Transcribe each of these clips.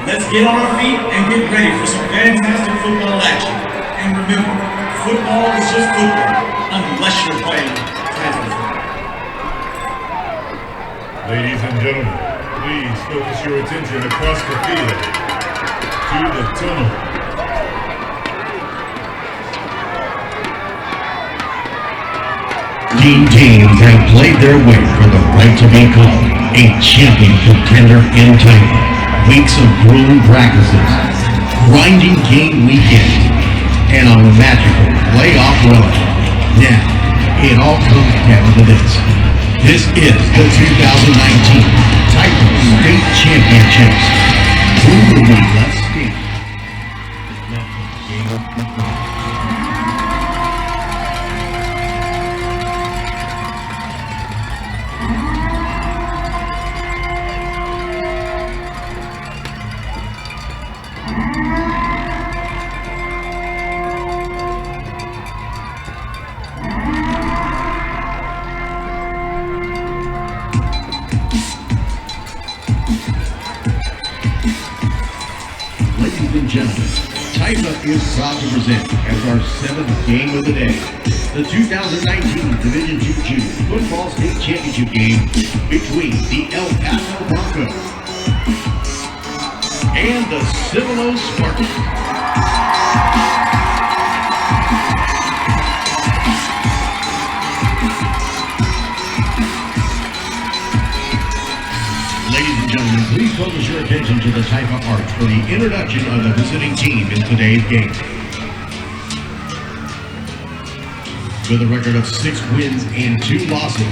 Let's get on our feet and get ready for some fantastic football action. And remember, football is just football, unless you're playing tackle football. Ladies and gentlemen, please focus your attention across the field to the tunnel. Teams have played their way for the right to be called a champion contender in TYFA. Weeks of grueling practices, grinding game weekend, and a magical playoff run. Now, it all comes down to this. This is the 2019 TYFA State Championships. Who will be left standing? Ladies and gentlemen, TYFA is proud to present as our 7th game of the day, the 2019 Division II Junior Football State Championship game between the Paso Broncos and the Cibolo Spartans. Ladies and gentlemen, please focus your attention to the TYFA arch for the introduction of the visiting team in today's game. With a record of 6 wins and 2 losses,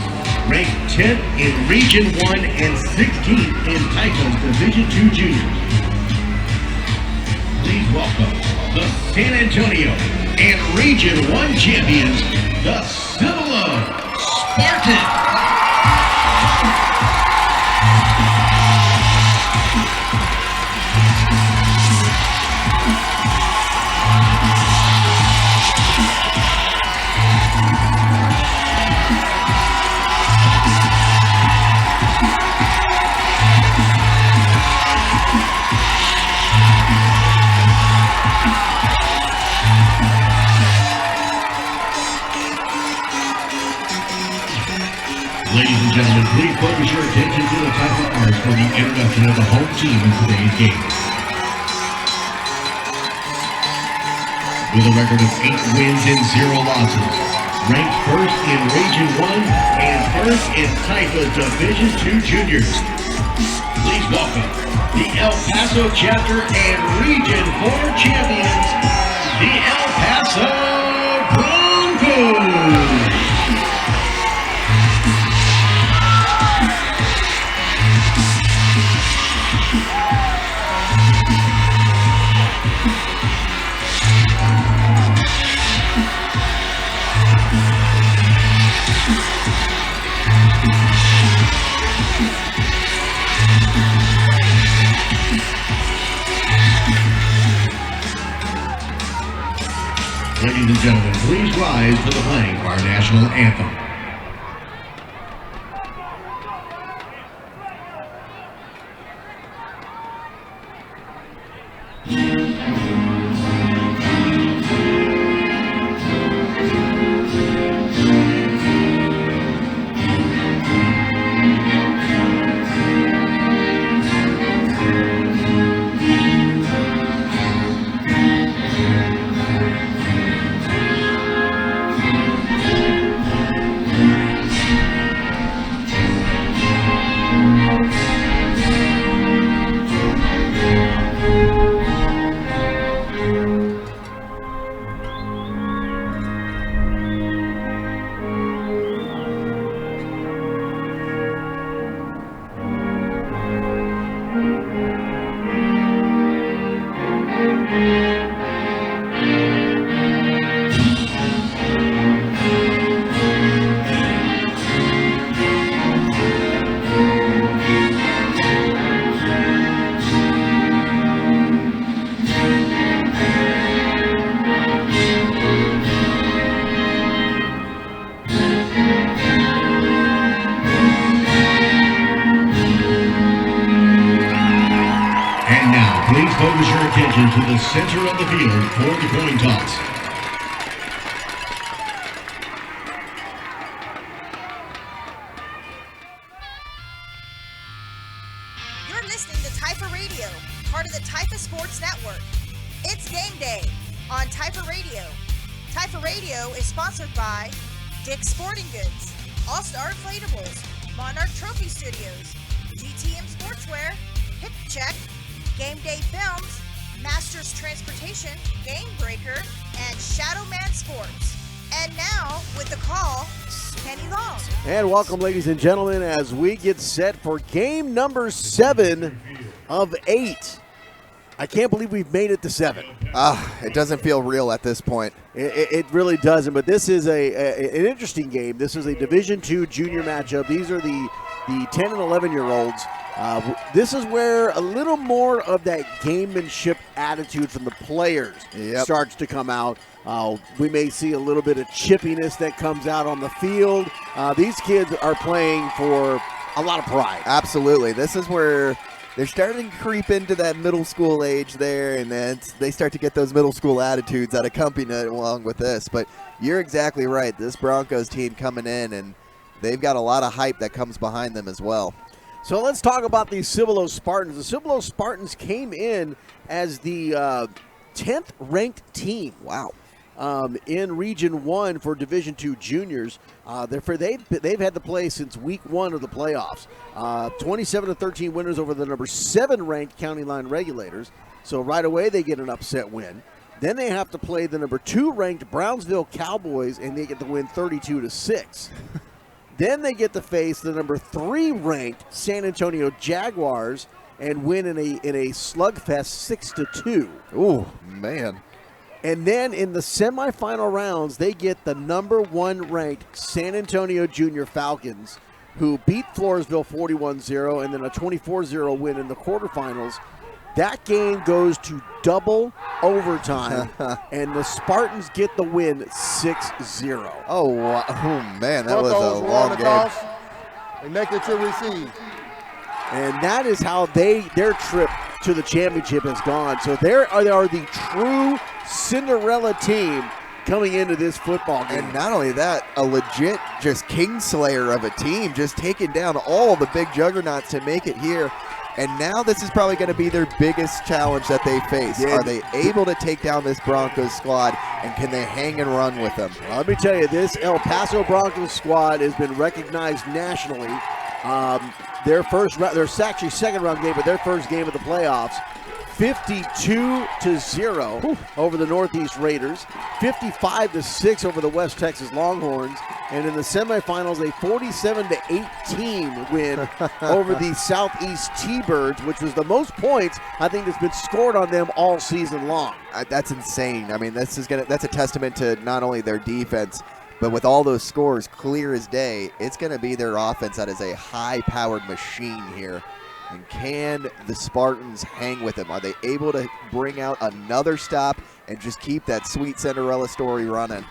ranked 10th in Region 1 and 16th in TYFA's Division II Juniors. Please welcome the San Antonio and Region 1 champions, the Cibolo Spartans. Ladies and gentlemen, please focus your attention to the TYFA arch for the introduction of the home team in today's game. With a record of 8 wins and 0 losses, ranked 1st in Region 1 and 1st in TYFA's Division II Juniors. Please welcome the El Paso Chapter and Region 4 champions, the El Paso Broncos. Ladies and gentlemen, please rise for the playing of our national anthem. And now, please focus your attention to the center of the field for the coin toss. You're listening to TYFA Radio, part of the TYFA Sports Network. It's game day on TYFA Radio. TYFA Radio is sponsored by Dick's Sporting Goods, All-Star Inflatables, Monarch Trophy Studios, GTM Sportswear, Hip Check, Game Day Films, Masters Transportation, Game Breaker, and Shadow Man Sports. And now, with the call, Kenny Long. And welcome, ladies and gentlemen, as we get set for game number 7 of 8. I can't believe we've made it to 7. It doesn't feel real at this point. It really doesn't, but this is an interesting game. This is a Division II junior matchup. These are the 10 and 11-year-olds. This is where a little more of that gamemanship attitude from the players starts to come out. We may see a little bit of chippiness that comes out on the field. These kids are playing for a lot of pride. Absolutely. This is where they're starting to creep into that middle school age there, and then they start to get those middle school attitudes that accompany it along with this. But you're exactly right. This Broncos team coming in, and they've got a lot of hype that comes behind them as well. So let's talk about the Cibolo Spartans. The Cibolo Spartans came in as the 10th ranked team. Wow. In Region 1 for Division II juniors. They've had to play since week 1 of the playoffs. 27-13 winners over the number 7 ranked County Line Regulators. So right away they get an upset win. Then they have to play the number 2 ranked Brownsville Cowboys, and they get to win 32-6. Then they get to face the number 3 ranked San Antonio Jaguars and win in a slugfest 6-2. Ooh, man. And then in the semifinal rounds, they get the number 1 ranked San Antonio Junior Falcons, who beat Floresville 41-0 and then a 24-0 win in the quarterfinals. That game goes to double overtime, and the Spartans get the win 6-0. Oh, wow. Oh, man, that was a long game. They make it to receive. And that is how their trip to the championship has gone. So they are the true Cinderella team coming into this football game. And not only that, a legit just Kingslayer of a team, just taking down all the big juggernauts to make it here. And now this is probably going to be their biggest challenge that they face. Yeah. Are they able to take down this Broncos squad, and can they hang and run with them? Let me tell you, this El Paso Broncos squad has been recognized nationally. Their actually second round game, but their first game of the playoffs, 52-0 over the Northeast Raiders, 55-6 over the West Texas Longhorns, and in the semifinals, a 47-18 win over the Southeast T-Birds, which was the most points I think that's been scored on them all season long. That's insane. I mean, that's a testament to not only their defense, but with all those scores clear as day, it's going to be their offense that is a high-powered machine here. And can the Spartans hang with them? Are they able to bring out another stop and just keep that sweet Cinderella story running?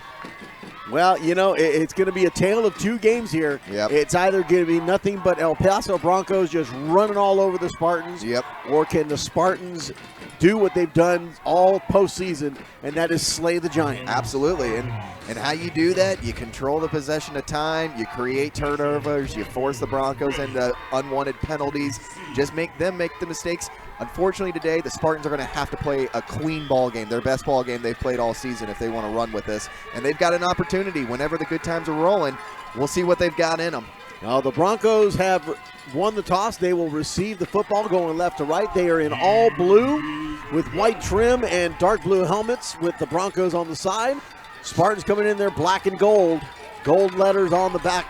Well, you know, it's going to be a tale of 2 games here. Yep. It's either going to be nothing but El Paso Broncos just running all over the Spartans, or can the Spartans do what they've done all postseason, and that is slay the Giants. Absolutely. And how you do that, you control the possession of time, you create turnovers, you force the Broncos into unwanted penalties, just make them make the mistakes. Unfortunately today, the Spartans are going to have to play a clean ball game, their best ball game they've played all season if they want to run with this. And they've got an opportunity. Whenever the good times are rolling, we'll see what they've got in them. Now, the Broncos have won the toss. They will receive the football going left to right. They are in all blue with white trim and dark blue helmets with the Broncos on the side. Spartans coming in there black and gold. Gold letters on the back,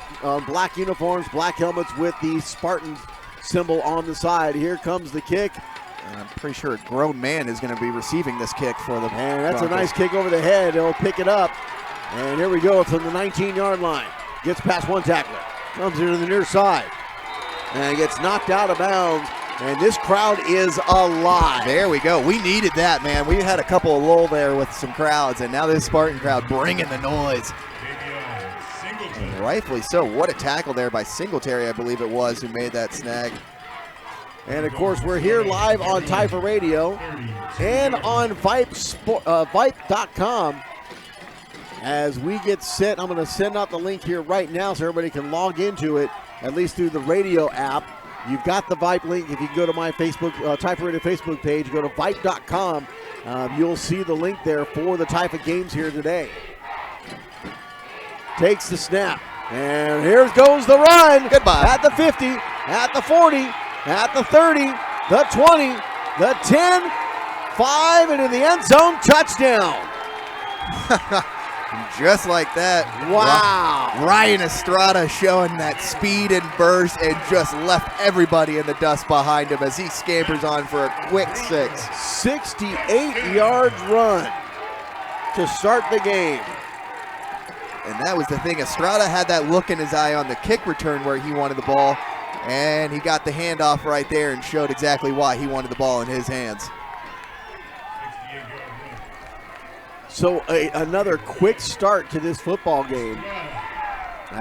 black uniforms, black helmets with the Spartans symbol on the side. Here comes the kick. And I'm pretty sure a grown man is going to be receiving this kick for the And that's Broncos. a nice kick over the head. He'll pick it up. And here we go from the 19-yard line. Gets past one tackler. Comes into the near side. And gets knocked out of bounds. And this crowd is alive. There we go. We needed that, man. We had a couple of lull there with some crowds, and now this Spartan crowd bringing the noise. And rightfully so. What a tackle there by Singletary, I believe it was, who made that snag. And, of course, we're here live on TYFA Radio and on Vype.com. As we get set, I'm going to send out the link here right now so everybody can log into it, at least through the radio app. You've got the Vype link. If you go to my Facebook, TYFA Radio Facebook page, go to Vype.com. You'll see the link there for the TYFA games here today. Takes the snap. And here goes the run. Goodbye. At the 50, at the 40, at the 30, the 20, the 10, 5, and in the end zone, touchdown. Just like that. Wow. Ryan Estrada showing that speed and burst and just left everybody in the dust behind him as he scampers on for a quick 6. 68-yard run to start the game. And that was the thing. Estrada had that look in his eye on the kick return where he wanted the ball, and he got the handoff right there and showed exactly why he wanted the ball in his hands. So another quick start to this football game.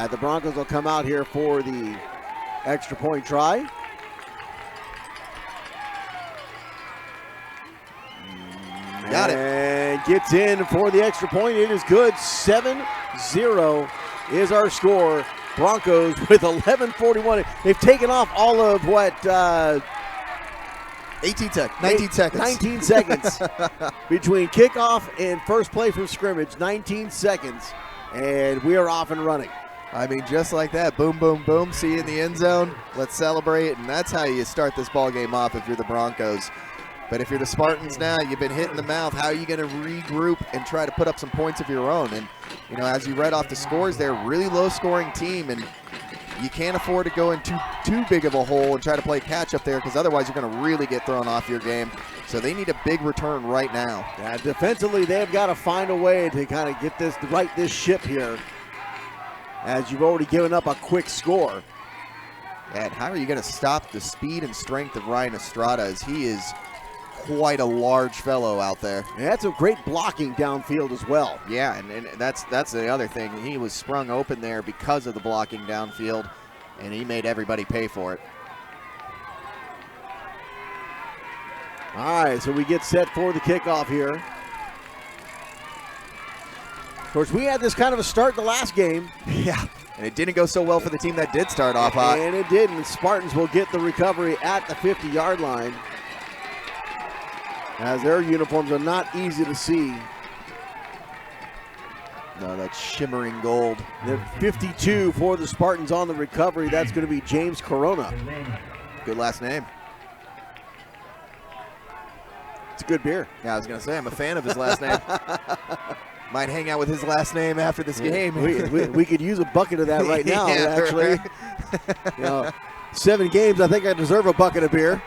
The Broncos will come out here for the extra point try. Got it. And gets in for the extra point. It is good. 7-0 is our score. Broncos with 11:41. They've taken off all of what? 19 seconds. 19 seconds between kickoff and first play from scrimmage. 19 seconds. And we are off and running. I mean, just like that. Boom, boom, boom. See you in the end zone. Let's celebrate. And that's how you start this ball game off if you're the Broncos. But if you're the Spartans now, you've been hit in the mouth. How are you going to regroup and try to put up some points of your own? And, you know, as you read off the scores, they're a really low-scoring team, and you can't afford to go into too big of a hole and try to play catch-up there, because otherwise you're going to really get thrown off your game. So they need a big return right now. Yeah, defensively, they've got to find a way to kind of get this, right this ship here, as you've already given up a quick score. And how are you going to stop the speed and strength of Ryan Estrada, as he is quite a large fellow out there. And that's some great blocking downfield as well. Yeah, and that's the other thing. He was sprung open there because of the blocking downfield, and he made everybody pay for it. All right, so we get set for the kickoff here. Of course, we had this kind of a start the last game. Yeah, and it didn't go so well for the team that did start off hot. And it didn't. The Spartans will get the recovery at the 50-yard line, as their uniforms are not easy to see. No, that's shimmering gold. They're 52 for the Spartans on the recovery. That's going to be James Corona. Good last name. It's a good beer. Yeah, I was going to say, I'm a fan of his last name. Might hang out with his last name after this game. We could use a bucket of that right now, Yeah, actually. right. You know, 7 games, I think I deserve a bucket of beer.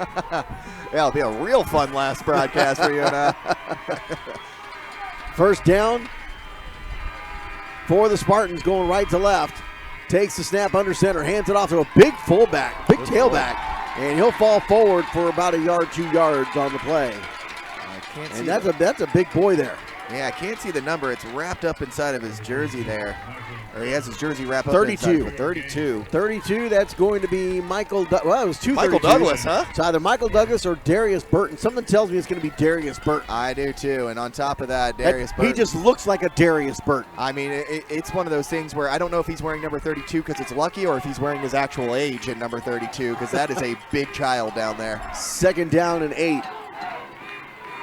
Yeah, it'll be a real fun last broadcast for you and I. First down for the Spartans, going right to left. Takes the snap under center, hands it off to a big fullback, big tailback, and he'll fall forward for about 1 yard, 2 yards on the play. I can't see And that's a big boy there. Yeah, I can't see the number. It's wrapped up inside of his jersey there. Or he has his jersey wrapped up 32. inside of it. 32. 32, that's going to be Michael well, it was two Michael 32s. Douglas, huh? It's either Michael Douglas or Darius Burton. Something tells me it's going to be Darius Burton. I do too. And on top of that, Darius Burton. He just looks like a Darius Burton. I mean, it's one of those things where I don't know if he's wearing number 32 because it's lucky, or if he's wearing his actual age at number 32, because that is a big child down there. Second down and 8.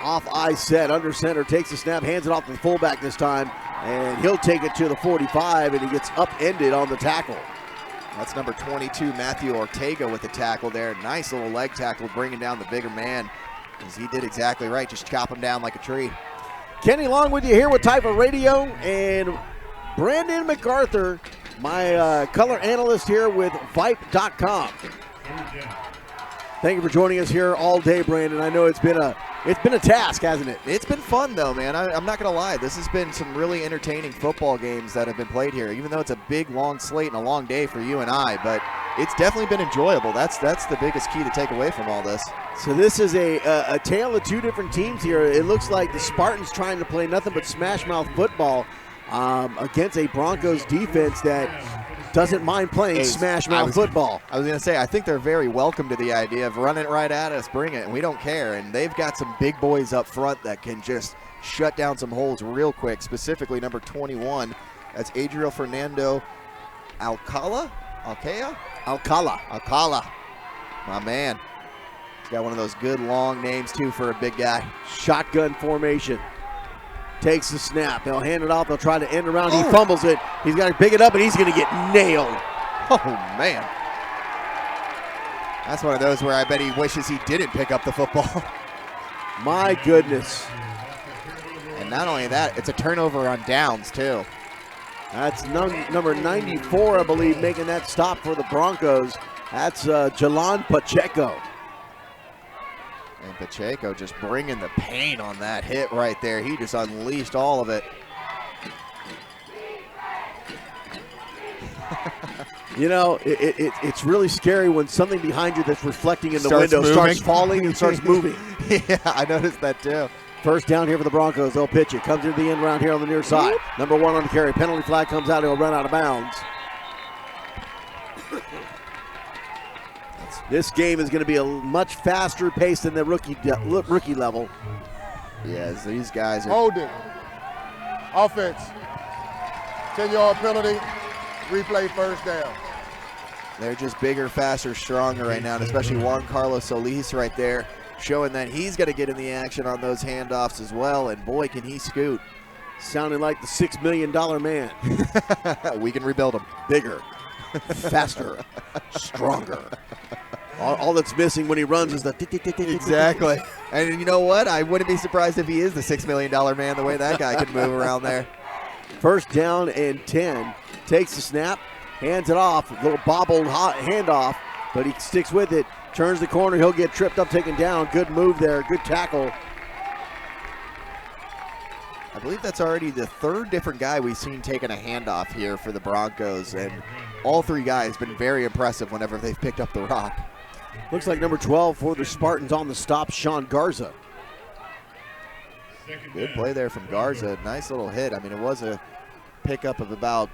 Off I set, under center, takes the snap, hands it off to the fullback this time, and he'll take it to the 45, and he gets upended on the tackle. That's number 22, Matthew Ortega, with the tackle there. Nice little leg tackle, bringing down the bigger man, because he did exactly right, just chop him down like a tree. Kenny Long with you here with TYFA Radio, and Brandon MacArthur, my color analyst here with Vype.com. Thank you for joining us here all day, Brandon. I know it's been a task, hasn't it? It's been fun, though, man. I'm not going to lie. This has been some really entertaining football games that have been played here, even though it's a big, long slate and a long day for you and I. But it's definitely been enjoyable. That's the biggest key to take away from all this. So this is a tale of two different teams here. It looks like the Spartans trying to play nothing but smash mouth football against a Broncos defense that doesn't mind playing smash mouth football. I was going to say, I think they're very welcome to the idea of run it right at us, bring it, and we don't care. And they've got some big boys up front that can just shut down some holes real quick, specifically number 21. That's Adriel Fernando Alcala. My man. He's got one of those good long names, too, for a big guy. Shotgun formation. Takes the snap. They'll hand it off. They'll try to end around. He fumbles it. He's got to pick it up, and he's going to get nailed. Oh, man. That's one of those where I bet he wishes he didn't pick up the football. My goodness. And not only that, it's a turnover on downs, too. That's number 94, I believe, making that stop for the Broncos. That's Jalan Pacheco. And Pacheco just bringing the pain on that hit right there. He just unleashed all of it. You know, it's really scary when something behind you that's reflecting in the window starts falling and starts moving. Yeah, I noticed that too. First down here for the Broncos. They'll pitch it. Comes into the end round here on the near side. Number 1 on the carry. Penalty flag comes out. He'll run out of bounds. This game is going to be a much faster pace than the rookie level. Yes, these guys are holding. Offense. 10-yard penalty. Replay first down. They're just bigger, faster, stronger right now, and especially Juan Carlos Solis right there, showing that he's going to get in the action on those handoffs as well, and boy, can he scoot. Sounding like the $6 million man. We can rebuild him. Bigger, faster, stronger. All that's missing when he runs is the exactly. And you know what? I wouldn't be surprised if he is the $6 million man, the way that guy can move around there. First down and 10. Takes the snap, hands it off. A little bobbled handoff, but he sticks with it. Turns the corner. He'll get tripped up, taken down. Good move there. Good tackle. I believe that's already the third different guy we've seen taking a handoff here for the Broncos, and all three guys been very impressive whenever they've picked up the rock. Looks like number 12 for the Spartans on the stop, Sean Garza. Good play there from Garza. Nice little hit. I mean, it was a pickup of about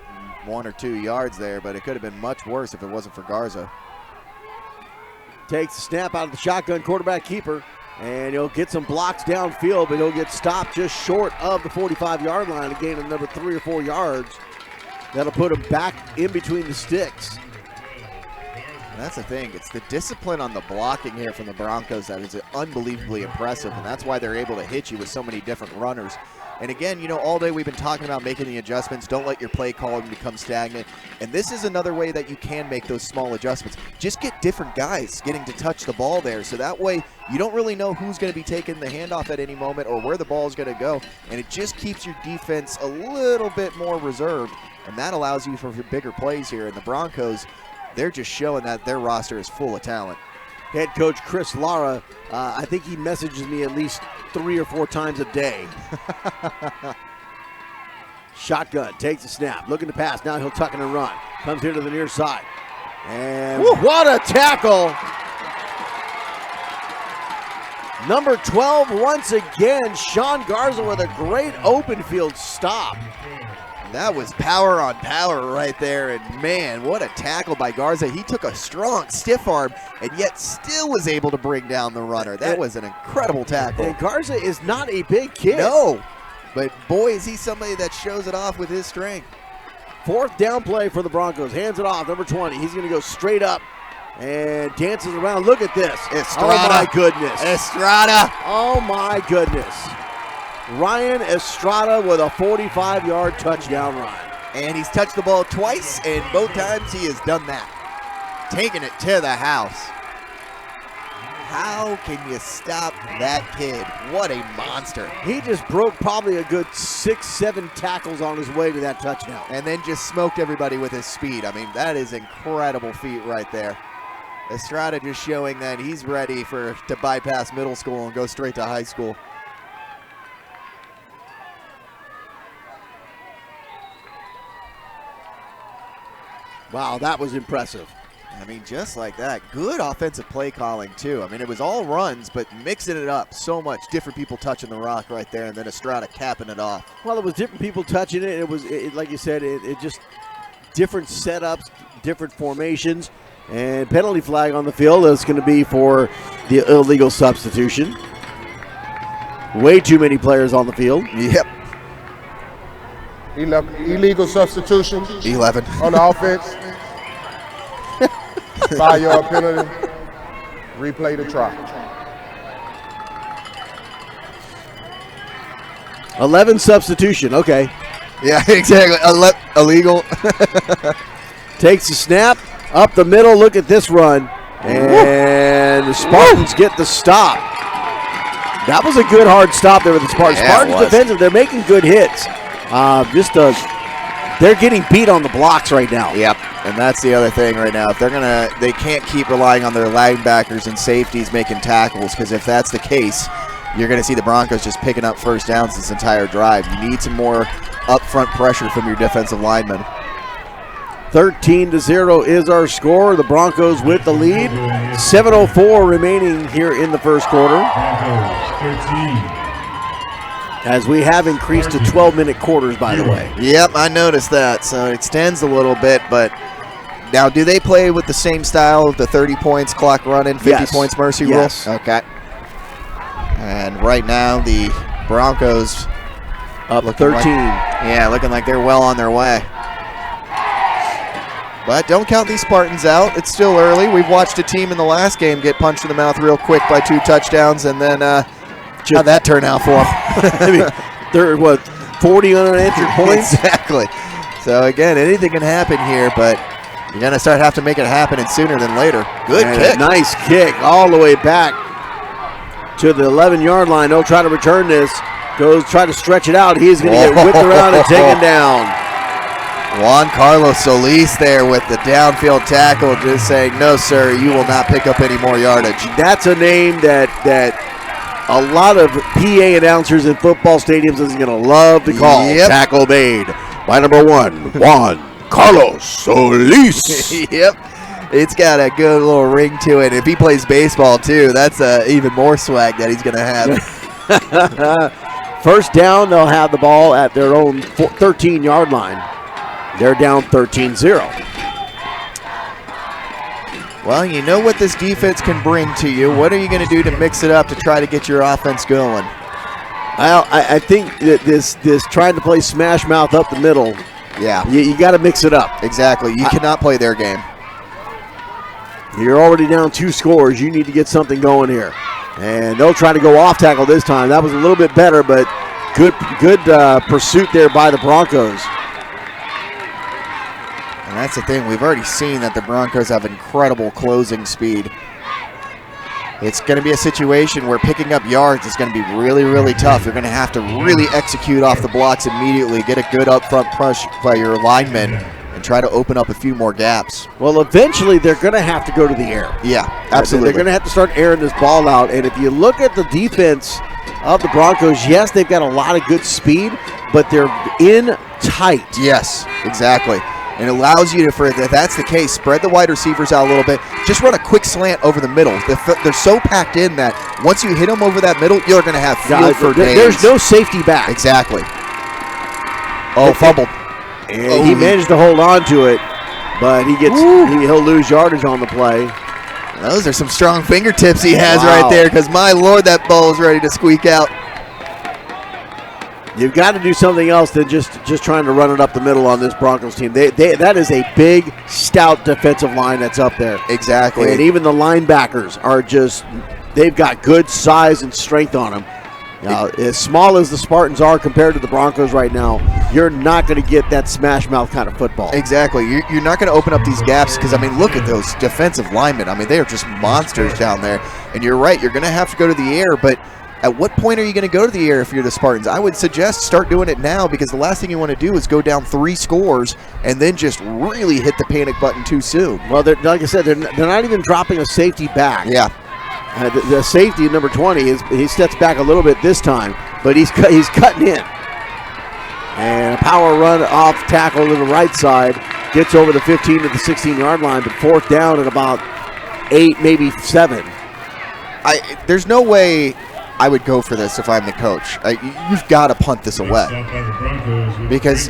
1 or 2 yards there, but it could have been much worse if it wasn't for Garza. Takes the snap out of the shotgun, quarterback keeper, and he'll get some blocks downfield, but he'll get stopped just short of the 45-yard line, a gain of another 3 or 4 yards. That'll put him back in between the sticks. That's the thing. It's the discipline on the blocking here from the Broncos that is unbelievably impressive, and that's why they're able to hit you with so many different runners. And again, you know, all day we've been talking about making the adjustments. Don't let your play calling become stagnant. And this is another way that you can make those small adjustments. Just get different guys getting to touch the ball there, so that way you don't really know who's going to be taking the handoff at any moment or where the ball is going to go. And it just keeps your defense a little bit more reserved, and that allows you for bigger plays here. And the Broncos, they're just showing that their roster is full of talent. Head coach Chris Lara, I think he messages me at least 3 or 4 times a day. Shotgun, takes the snap, looking to pass. Now he'll tuck and run. Comes here to the near side. And what a tackle! Number 12 once again, Sean Garza with a great open field stop. That was power on power right there, and man, what a tackle by Garza. He took a strong stiff arm and yet still was able to bring down the runner. That was an incredible tackle. And Garza is not a big kid. No, but boy, is he somebody that shows it off with his strength. 4th down play for the Broncos. Hands it off, number 20. He's going to go straight up and dances around. Look at this. Estrada. Oh, my goodness. Estrada. Oh, my goodness. Ryan Estrada with a 45-yard touchdown run. And he's touched the ball twice, and both times he has done that. Taking it to the house. How can you stop that kid? What a monster. He just broke probably a good 6-7 tackles on his way to that touchdown. And then just smoked everybody with his speed. I mean, that is incredible feat right there. Estrada just showing that he's ready to bypass middle school and go straight to high school. Wow, that was impressive. I mean, just like that. Good offensive play calling, too. I mean, it was all runs, but mixing it up so much. Different people touching the rock right there, and then Estrada capping it off. Well, it was different people touching it. It was, like you said, it just different setups, different formations, and penalty flag on the field is going to be for the illegal substitution. Way too many players on the field. Yep. 11 illegal substitutions 11. on the offense. 5-yard penalty. Replay the try. 11 substitution, okay. Yeah, exactly. Illegal. Takes the snap, up the middle, look at this run. And the Spartans get the stop. That was a good hard stop there with the Spartans. Yeah, Spartans defensive, they're making good hits. They're getting beat on the blocks right now. Yep, and that's the other thing right now. If they can't keep relying on their linebackers and safeties making tackles, because if that's the case, you're going to see the Broncos just picking up first downs this entire drive. You need some more upfront pressure from your defensive linemen. 13-0 is our score. The Broncos with the lead. 7:04 remaining here in the first quarter. Broncos 13. As we have increased to 12-minute quarters, by the way. Yep, I noticed that. So it extends a little bit, but now do they play with the same style of the 30 points, clock running, 50 points mercy rule? Yes. Okay. And right now the Broncos up looking 13. Looking like they're well on their way. But don't count these Spartans out. It's still early. We've watched a team in the last game get punched in the mouth real quick by 2 touchdowns, and then how'd that turn out for them? I mean, they're 40 unanswered points? Exactly. So again, anything can happen here, but you're going to have to make it happen sooner than later. Good kick. Nice kick all the way back to the 11-yard line. They'll try to return this. Try to stretch it out. He's going to get whipped around and taken down. Juan Carlos Solis there with the downfield tackle, just saying, no, sir, you will not pick up any more yardage. That's a name that a lot of PA announcers in football stadiums is going to love to call. Yep. Tackle made by number 1, Juan Carlos Solis. Yep. It's got a good little ring to it. If he plays baseball, too, that's even more swag that he's going to have. First down, they'll have the ball at their own 13-yard line. They're down 13-0. Well, you know what this defense can bring to you. What are you going to do to mix it up to try to get your offense going? Well, I think that this trying to play smash mouth up the middle, you got to mix it up. Exactly. You cannot play their game. You're already down 2 scores. You need to get something going here. And they'll try to go off tackle this time. That was a little bit better, but good pursuit there by the Broncos. And that's the thing. We've already seen that the Broncos have incredible closing speed. It's going to be a situation where picking up yards is going to be really, really tough. You're going to have to really execute off the blocks immediately, get a good upfront push by your linemen, and try to open up a few more gaps. Well, eventually they're going to have to go to the air. Yeah, absolutely. They're going to have to start airing this ball out. And if you look at the defense of the Broncos, yes, they've got a lot of good speed, but they're in tight. Yes, exactly. And it allows you to, if that's the case, spread the wide receivers out a little bit. Just run a quick slant over the middle. They're so packed in that once you hit them over that middle, you're going to have field for days. There's no safety back. Exactly. Oh, fumbled. And he managed to hold on to it, but he'll lose yardage on the play. Those are some strong fingertips he has right there, because my Lord, that ball is ready to squeak out. You've got to do something else than just trying to run it up the middle on this Broncos team. That is a big, stout defensive line that's up there. Exactly. And even the linebackers are they've got good size and strength on them. Now, as small as the Spartans are compared to the Broncos right now, you're not going to get that smash mouth kind of football. Exactly. You're not going to open up these gaps because, look at those defensive linemen. They are just monsters down there. And you're right, you're going to have to go to the air, but at what point are you going to go to the air if you're the Spartans? I would suggest start doing it now, because the last thing you want to do is go down 3 scores and then just really hit the panic button too soon. Well, like I said, they're not even dropping a safety back. Yeah. The safety, number 20, he steps back a little bit this time, but he's cutting in. And a power run off tackle to the right side, gets over the 15 to the 16-yard line, but fourth down at about 8, maybe 7. There's no way I would go for this if I'm the coach. You've got to punt this away because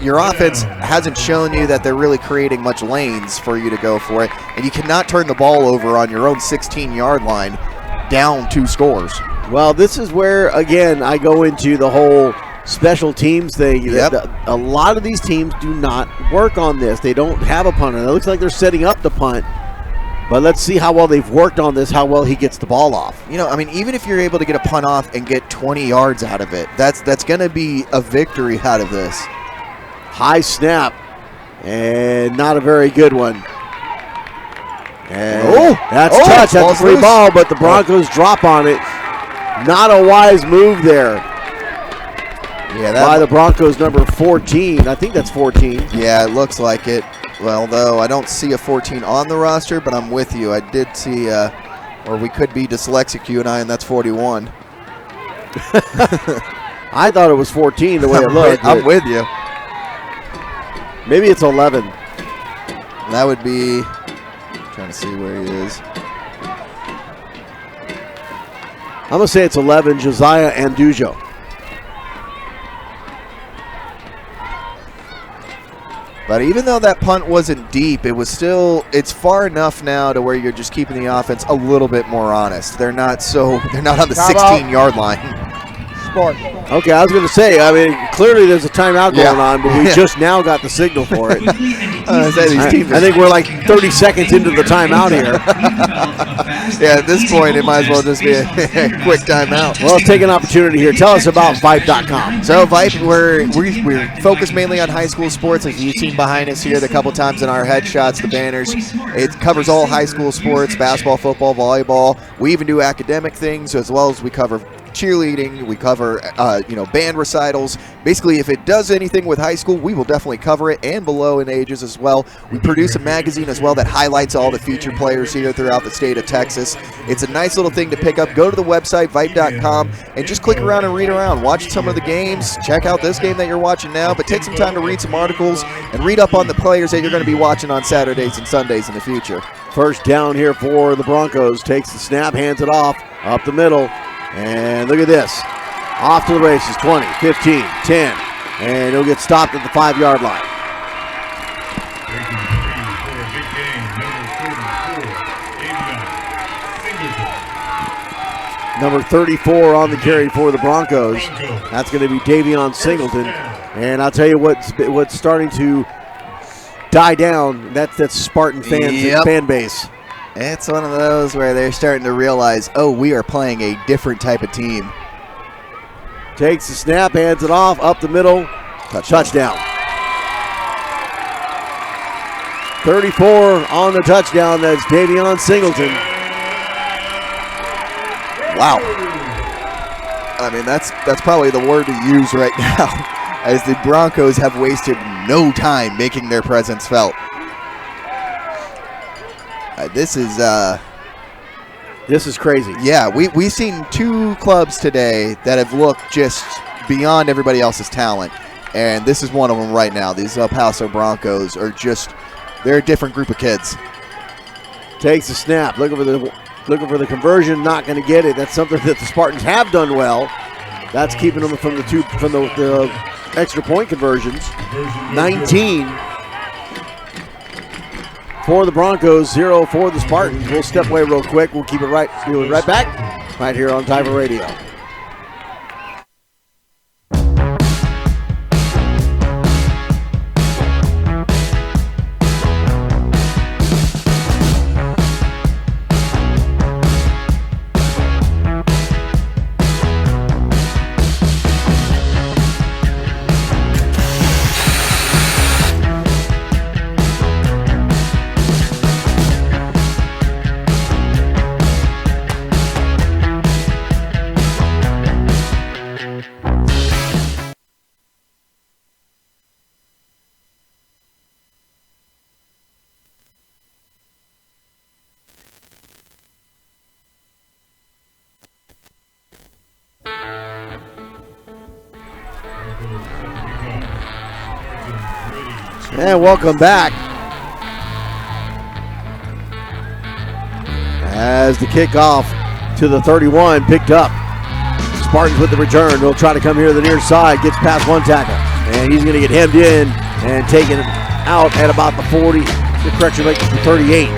your offense hasn't shown you that they're really creating much lanes for you to go for it, and you cannot turn the ball over on your own 16-yard line down 2 scores. Well, this is where, again, I go into the whole special teams thing. Yep. A lot of these teams do not work on this. They don't have a punter. It looks like they're setting up the punt. But let's see how well they've worked on this, how well he gets the ball off. Even if you're able to get a punt off and get 20 yards out of it, that's going to be a victory out of this. High snap, and not a very good one. And that's touch. That's a free ball, but the Broncos drop on it. Not a wise move there. Yeah, by the Broncos, number 14. I think that's 14. Yeah, it looks like it. Well, though, I don't see a 14 on the roster, but I'm with you. I did see, or we could be dyslexic, you and I, and that's 41. I thought it was 14 the way it looked. I'm with you. Maybe it's 11. That would be, I'm trying to see where he is. I'm going to say it's 11, Josiah Andujo. But even though that punt wasn't deep, it's far enough now to where you're just keeping the offense a little bit more honest. They're not on the 16-yard line. Okay, I was going to say, clearly there's a timeout going on, but we just now got the signal for it. I think we're like 30 seconds into the timeout here. Yeah, at this point, it might as well just be a quick timeout. Well, let's take an opportunity here. Tell us about Vype.com. So Vype, we're focused mainly on high school sports, as you've seen behind us here a couple times in our headshots, the banners. It covers all high school sports, basketball, football, volleyball. We even do academic things, as well as we cover cheerleading, we cover band recitals. Basically, if it does anything with high school, we will definitely cover it, and below in ages as well. We produce a magazine as well that highlights all the featured players here throughout the state of Texas. It's a nice little thing to pick up. Go to the website, Vype.com, and just click around and read around. Watch some of the games. Check out this game that you're watching now, but take some time to read some articles and read up on the players that you're going to be watching on Saturdays and Sundays in the future. First down here for the Broncos. Takes the snap, hands it off, up the middle. And look at this. Off to the races, 20, 15, 10. And he'll get stopped at the 5-yard line. Number 34 on the carry for the Broncos. That's going to be Davion Singleton. And I'll tell you what's starting to die down. That's Spartan fans, fan base. It's one of those where they're starting to realize, we are playing a different type of team. Takes the snap, hands it off, up the middle, touchdown. 34 on the touchdown, that's Davion Singleton. Wow. That's probably the word to use right now, as the Broncos have wasted no time making their presence felt. This is crazy. Yeah, we've seen 2 clubs today that have looked just beyond everybody else's talent, and this is one of them right now. These Paso Broncos are they're a different group of kids. Takes the snap, looking for the conversion, not going to get it. That's something that the Spartans have done well. That's keeping them from the extra point conversions. 19. For the Broncos, 0 for the Spartans. We'll step away real quick. We'll keep it right back right here on TYFA Radio. And welcome back. As the kickoff to the 31 picked up Spartans with the return. They'll try to come here to the near side. Gets past one tackle. And he's going to get hemmed in and taken out at about the 40. The correction rate is the 38.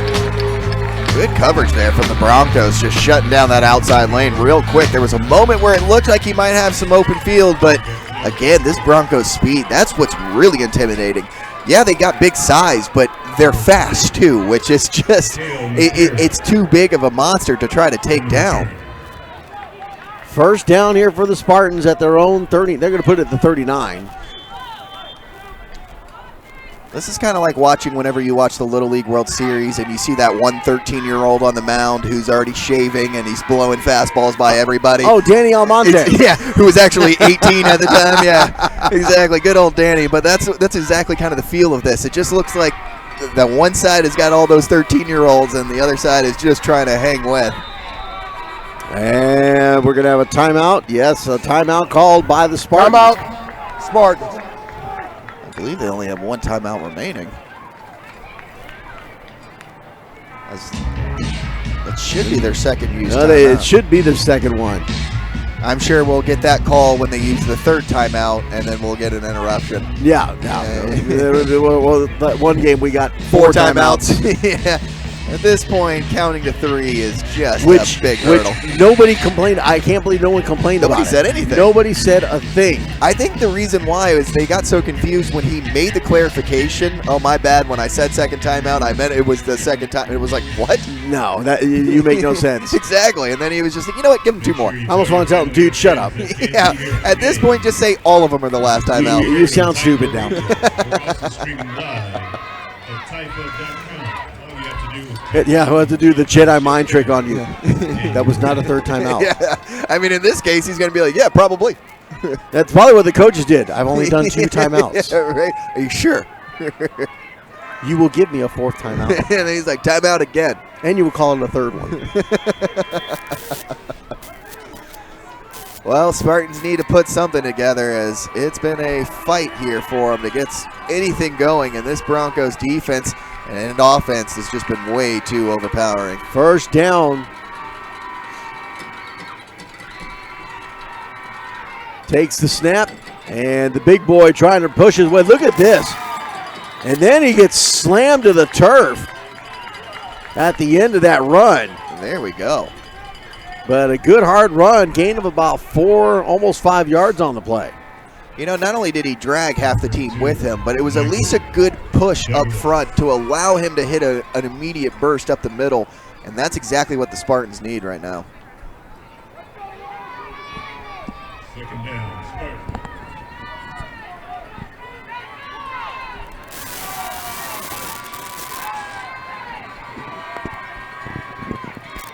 Good coverage there from the Broncos, just shutting down that outside lane real quick. There was a moment where it looked like he might have some open field, but again, this Broncos speed, that's what's really intimidating. Yeah, they got big size, but they're fast too, which is just, it's too big of a monster to try to take down. First down here for the Spartans at their own 30. They're going to put it at the 39. This is kind of like watching whenever you watch the Little League World Series and you see that one 13-year-old on the mound who's already shaving and he's blowing fastballs by everybody. Oh, Danny Almonte. Yeah, who was actually 18 at the time. Yeah, exactly. Good old Danny. But that's exactly kind of the feel of this. It just looks like that one side has got all those 13-year-olds and the other side is just trying to hang with. And we're going to have a timeout. Yes, a timeout called by the Spartans. Timeout, Spartans. I believe they only have one timeout remaining. It should be their second use timeout. It should be their second one. I'm sure we'll get that call when they use the third timeout, and then we'll get an interruption. Yeah. Well, that one game we got four timeouts. Yeah. At this point, counting to 3 is just a big hurdle. Nobody complained. I can't believe no one complained about it. Nobody said anything. Nobody said a thing. I think the reason why is they got so confused when he made the clarification. Oh, my bad. When I said second timeout, I meant it was the second time. It was like, what? No, you make no sense. Exactly. And then he was just like, you know what? Give him 2 more. I almost want to tell him, dude, shut up. Yeah. At this point, just say all of them are the last timeout. You sound stupid now. Yeah, we'll have to do the Jedi mind trick on you. That was not a third timeout. Yeah. I mean, in this case, he's going to be like, yeah, probably. That's probably what the coaches did. I've only done 2 timeouts. Yeah, right? Are you sure? You will give me a 4th timeout. And then he's like, timeout again. And you will call it a 3rd one. Well, Spartans need to put something together as it's been a fight here for them to get anything going. And this Broncos defense and offense has just been way too overpowering. First down. Takes the snap, and the big boy trying to push his way. Look at this. And then he gets slammed to the turf at the end of that run. There we go. But a good hard run, gain of about 4, almost 5 yards on the play. You know, not only did he drag half the team with him, but it was at least a good push up front to allow him to hit an immediate burst up the middle, and that's exactly what the Spartans need right now. Second down, Spartans.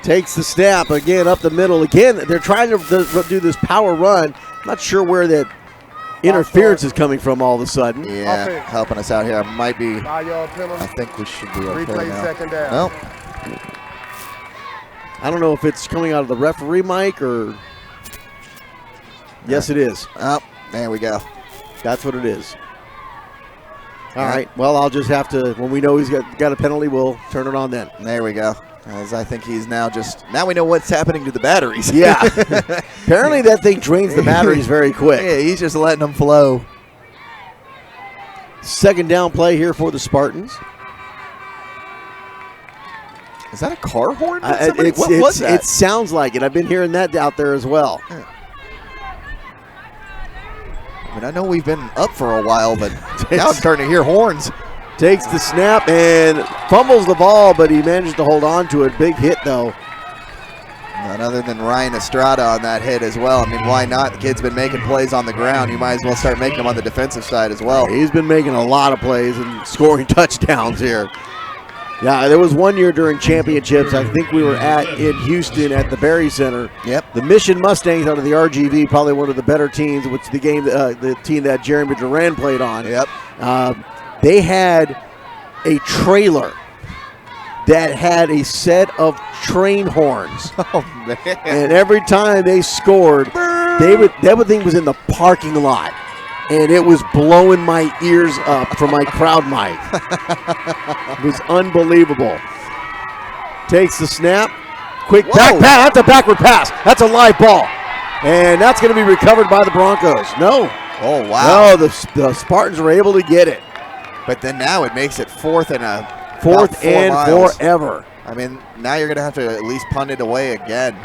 Takes the snap again up the middle. Again, they're trying to do this power run. Not sure where that interference is coming from all of a sudden. Yeah, Offense. helping us out here. Might be. 5-yard penalty. I think we should be okay Replay now. second down. Well, I don't know if it's coming out of the referee mic or. Yes, it is. oh, there we go. That's what it is. All right. Well, I'll just have to, when we know he's got a penalty, we'll turn it on then. There we go. As I think he's now we know what's happening to the batteries. Yeah. Apparently that thing drains the batteries very quick. Yeah, he's just letting them flow. Second down play here for the Spartans. Is that a car horn? What was that? It sounds like it. I've been hearing that out there as well. I mean, I know we've been up for a while, but now I'm starting to hear horns. Takes the snap and fumbles the ball, but he manages to hold on to it. Big hit, though. None other than Ryan Estrada on that hit as well. I mean, why not? The kid's been making plays on the ground. You might as well start making them on the defensive side as well. He's been making a lot of plays and scoring touchdowns here. Yeah, there was one year during championships, I think we were in Houston at the Berry Center. Yep. The Mission Mustangs out of the RGV, probably one of the better teams, which the team that Jeremy Duran played on. Yep. They had a trailer that had a set of train horns. Oh, man. And every time they scored, that thing was in the parking lot. And it was blowing my ears up from my crowd mic. It was unbelievable. Takes the snap. Quick back pass. That's a backward pass. That's a live ball. And that's going to be recovered by the Broncos. No. Oh, wow. No, the Spartans were able to get it. But then now it makes it fourth and forever. I mean, now you're going to have to at least punt it away again.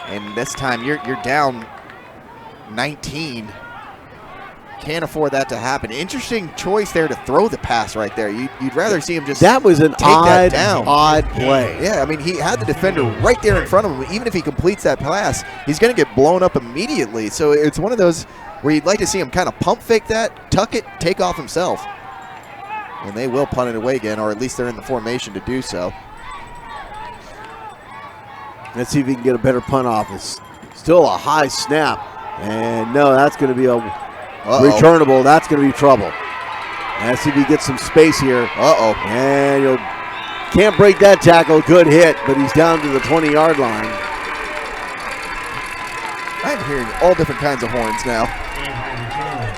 And this time you're down 19. Can't afford that to happen. Interesting choice there to throw the pass right there. You'd rather see him just that was an take that down. odd play. Yeah, I mean, he had the defender right there in front of him. Even if he completes that pass, he's going to get blown up immediately. So it's one of those where you'd like to see him kind of pump fake that, tuck it, take off himself. And they will punt it away again, or at least they're in the formation to do so. Let's see if he can get a better punt off. It's still a high snap. And no, that's going to be a returnable. That's going to be trouble. Let's see if he gets some space here. And he'll can't break that tackle. Good hit, but he's down to the 20-yard line. I'm hearing all different kinds of horns now.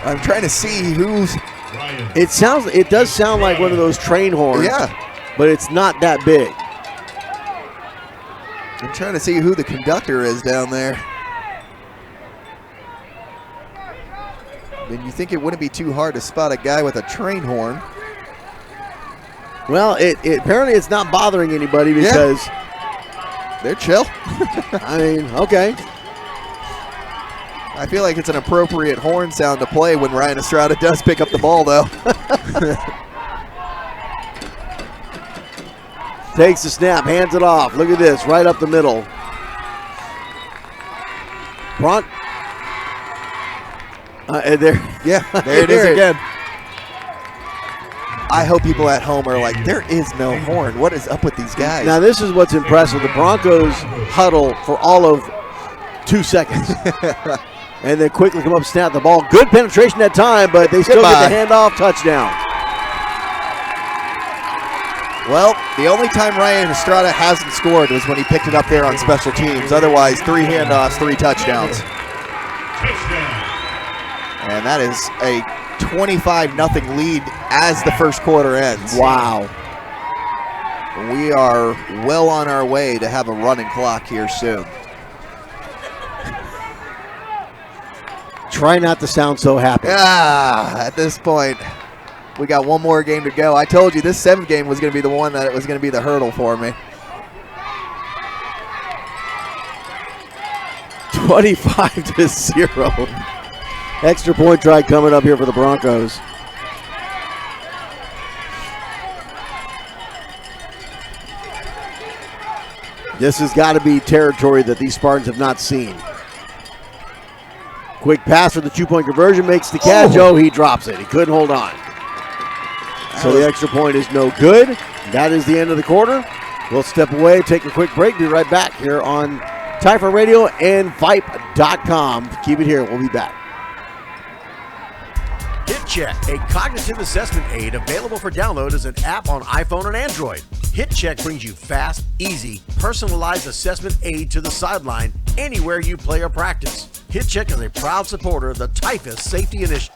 I'm trying to see who's. It does sound like one of those train horns. Yeah. But it's not that big. I'm trying to see who the conductor is down there. And you think it wouldn't be too hard to spot a guy with a train horn. Well, apparently it's not bothering anybody because they're chill. I mean, okay. I feel like it's an appropriate horn sound to play when Ryan Estrada does pick up the ball, though. Takes the snap, hands it off. Look at this, right up the middle. There it is again. I hope people at home are like, there is no horn. What is up with these guys? Now, this is what's impressive. The Broncos huddle for all of 2 seconds. And then quickly come up, snap the ball. Good penetration that time, but they still get the handoff, touchdown. Well, the only time Ryan Estrada hasn't scored was when he picked it up there on special teams. Otherwise, 3 handoffs, 3 touchdowns. And that is a 25-0 lead as the first quarter ends. Wow. We are well on our way to have a running clock here soon. Try not to sound so happy. At this point, we got one more game to go. I told you this 7th game was going to be the one that was going to be the hurdle for me. 25-0. Extra point try coming up here for the Broncos. This has got to be territory that these Spartans have not seen. Quick pass for the 2-point conversion, makes the catch. Oh, he drops it. He couldn't hold on. So the extra point is no good. That is the end of the quarter. We'll step away, take a quick break, be right back here on TYFA Radio and Vype.com. Keep it here. We'll be back. HitCheck, a cognitive assessment aid available for download as an app on iPhone and Android. HitCheck brings you fast, easy, personalized assessment aid to the sideline anywhere you play or practice. HitCheck is a proud supporter of the TYFA Safety Initiative.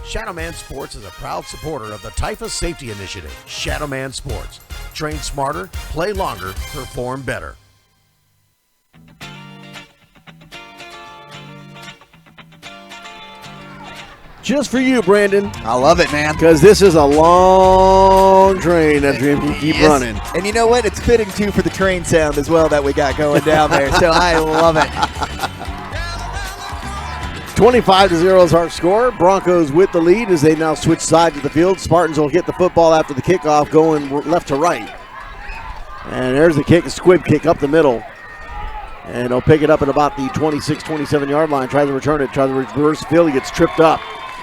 Shadowman Sports is a proud supporter of the TYFA Safety Initiative. Shadowman Sports. Train smarter, play longer, perform better. Just for you, Brandon. I love it, man. Because this is a long train that's going to keep running. And you know what? It's fitting, too, for the train sound as well that we got going down there. So I love it. 25-0 is our score. Broncos with the lead as they now switch sides of the field. Spartans will get the football after the kickoff going left to right. And there's the kick, a squib kick up the middle. And they'll pick it up at about the 26, 27-yard line. Try to return it, try to reverse field. He gets tripped up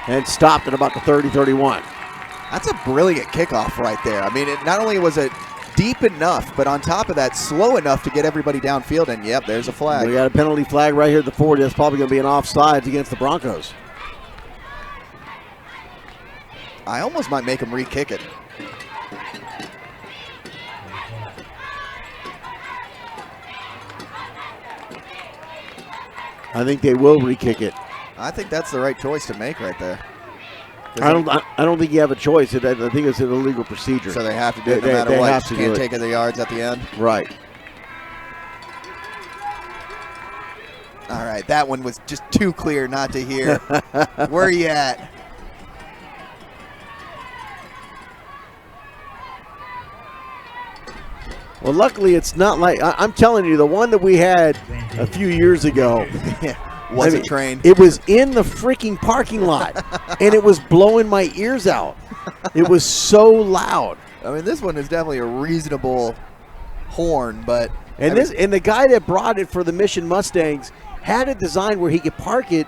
and stopped at about the 30-31. That's a brilliant kickoff right there. I mean, not only was it deep enough, but on top of that, slow enough to get everybody downfield. And yep, there's a flag. We got a penalty flag right here at the 40. That's probably going to be an offsides against the Broncos. I almost might make him re-kick it. I think they will re-kick it. I think that's the right choice to make right there. I don't think you have a choice. I think it's an illegal procedure. So they have to do it no matter they what. have to Can't do take the yards at the end. Right. All right, that one was just too clear not to hear. Where are you at? Well, luckily it's not like I'm telling you, the one that we had a few years ago was a train. It was in the freaking parking lot, and it was blowing my ears out. It was so loud. I mean, this one is definitely a reasonable horn, but and the guy that brought it for the Mission Mustangs had it designed where he could park it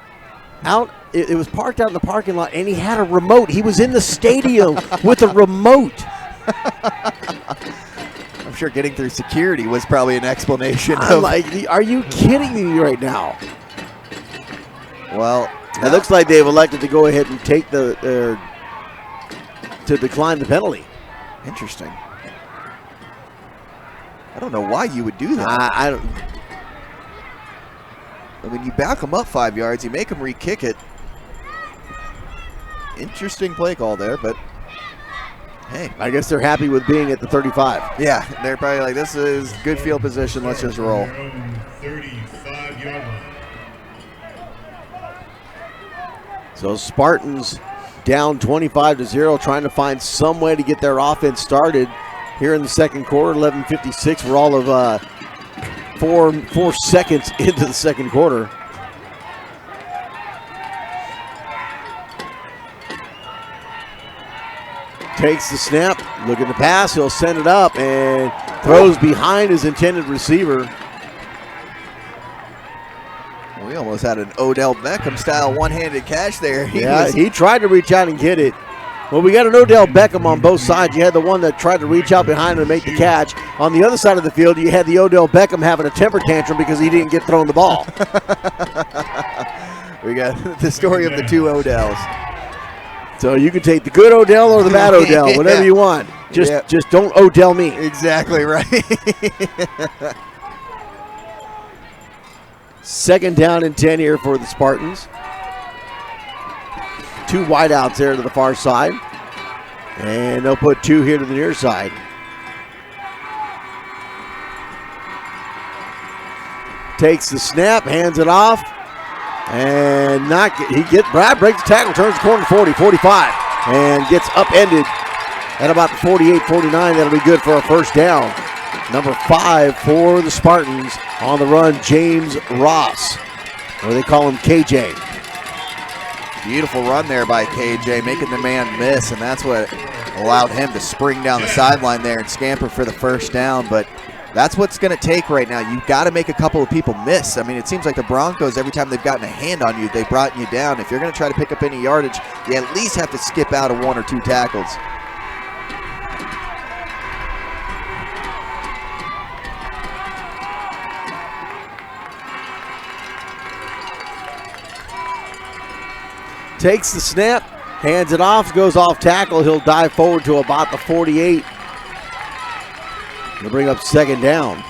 out. It was parked out in the parking lot, and he had a remote. He was in the stadium with a remote. I'm sure getting through security was probably an explanation. I'm like, are you kidding me right now? Well, it looks like they've elected to go ahead and take to decline the penalty. Interesting. I don't know why you would do that. I don't. I mean, you back them up 5 yards, you make them re-kick it. Interesting play call there, but hey. I guess they're happy with being at the 35. Yeah, they're probably like, this is good field position, let's just roll. 35-yard line. So Spartans down 25-0, trying to find some way to get their offense started here in the second quarter. 11:56. We're all of 4 seconds into the second quarter. Takes the snap, looking to pass. He'll send it up and throws behind his intended receiver. We almost had an Odell Beckham style one-handed catch there. He tried to reach out and get it. Well, we got an Odell Beckham on both sides. You had the one that tried to reach out behind him and make the catch. On the other side of the field, you had the Odell Beckham having a temper tantrum because he didn't get thrown the ball. We got the story of the two Odells. So you can take the good Odell or the bad Odell, whatever you want. Just don't Odell me. Exactly right. Second down and 10 here for the Spartans. 2 wideouts there to the far side. And they'll put 2 here to the near side. Takes the snap, hands it off. And Brad breaks the tackle, turns the corner 40, 45, and gets upended at about the 48, 49. That'll be good for a first down. Number 5 for the Spartans on the run, James Ross, or they call him KJ. Beautiful run there by KJ, making the man miss, and that's what allowed him to spring down the sideline there and scamper for the first down. But that's what's going to take right now. You've got to make a couple of people miss. I mean, it seems like the Broncos, every time they've gotten a hand on you, they've brought you down. If you're going to try to pick up any yardage, you at least have to skip out of 1 or 2 tackles. Takes the snap, hands it off, goes off tackle. He'll dive forward to about the 48. He'll bring up second down.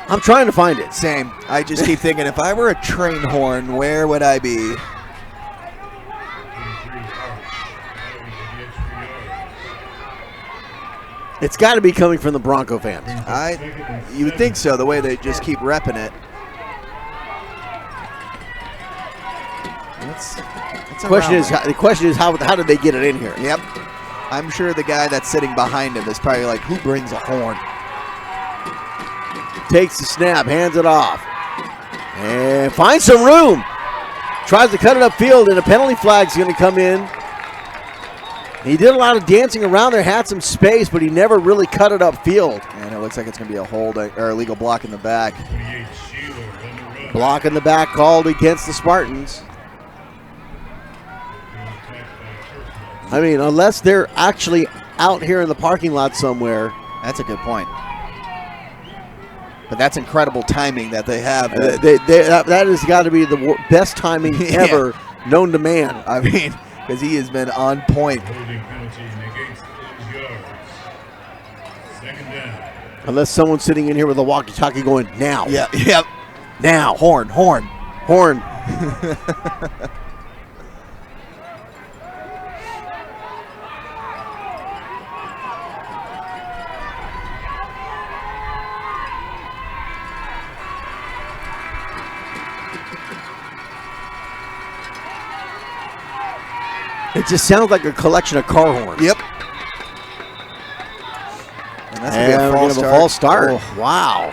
I'm trying to find it. Same. I just keep thinking, if I were a train horn, where would I be? It's got to be coming from the Bronco fans. You would think so, the way they just keep repping it. The question is how did they get it in here? Yep. I'm sure the guy that's sitting behind him is probably like, who brings a horn? Takes the snap, hands it off, and finds some room. Tries to cut it upfield, and a penalty flag's going to come in. He did a lot of dancing around there, had some space, but he never really cut it upfield. And it looks like it's going to be a hold or illegal block in the back. Block in the back called against the Spartans. I mean, unless they're actually out here in the parking lot somewhere. That's a good point. But that's incredible timing that they have. That has got to be the best timing ever known to man. I mean, because he has been on point. Holding penalty negates those yards. Second down. Unless someone's sitting in here with a walkie-talkie going, now. Yeah, yep. Now. Horn. It just sounds like a collection of car horns. Yep. And that's going to be And a we're gonna have a false start. Oh. Wow.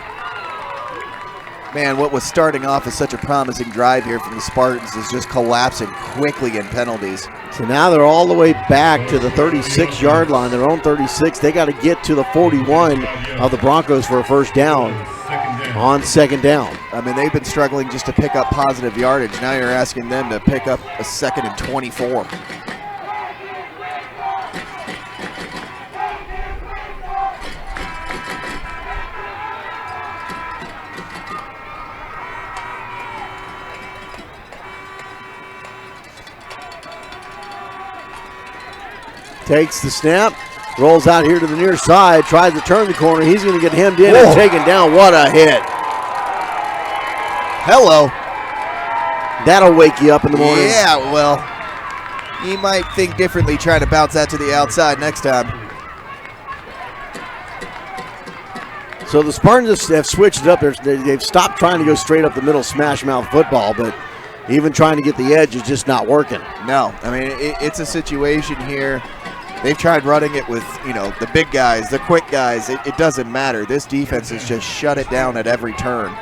Man, what was starting off as such a promising drive here from the Spartans is just collapsing quickly in penalties. So now they're all the way back to the 36-yard line, their own 36. They got to get to the 41 of the Broncos for a first down on second down. I mean, they've been struggling just to pick up positive yardage. Now you're asking them to pick up a 2nd and 24. Takes the snap, rolls out here to the near side, tries to turn the corner. He's going to get hemmed in and taken down. What a hit. Hello. That'll wake you up in the morning. Yeah, well, you might think differently trying to bounce that to the outside next time. So the Spartans have switched it up. They've stopped trying to go straight up the middle smash mouth football, but even trying to get the edge is just not working. No, I mean, it's a situation here. They've tried running it with, the big guys, the quick guys. It doesn't matter. This defense has just shut it down at every turn.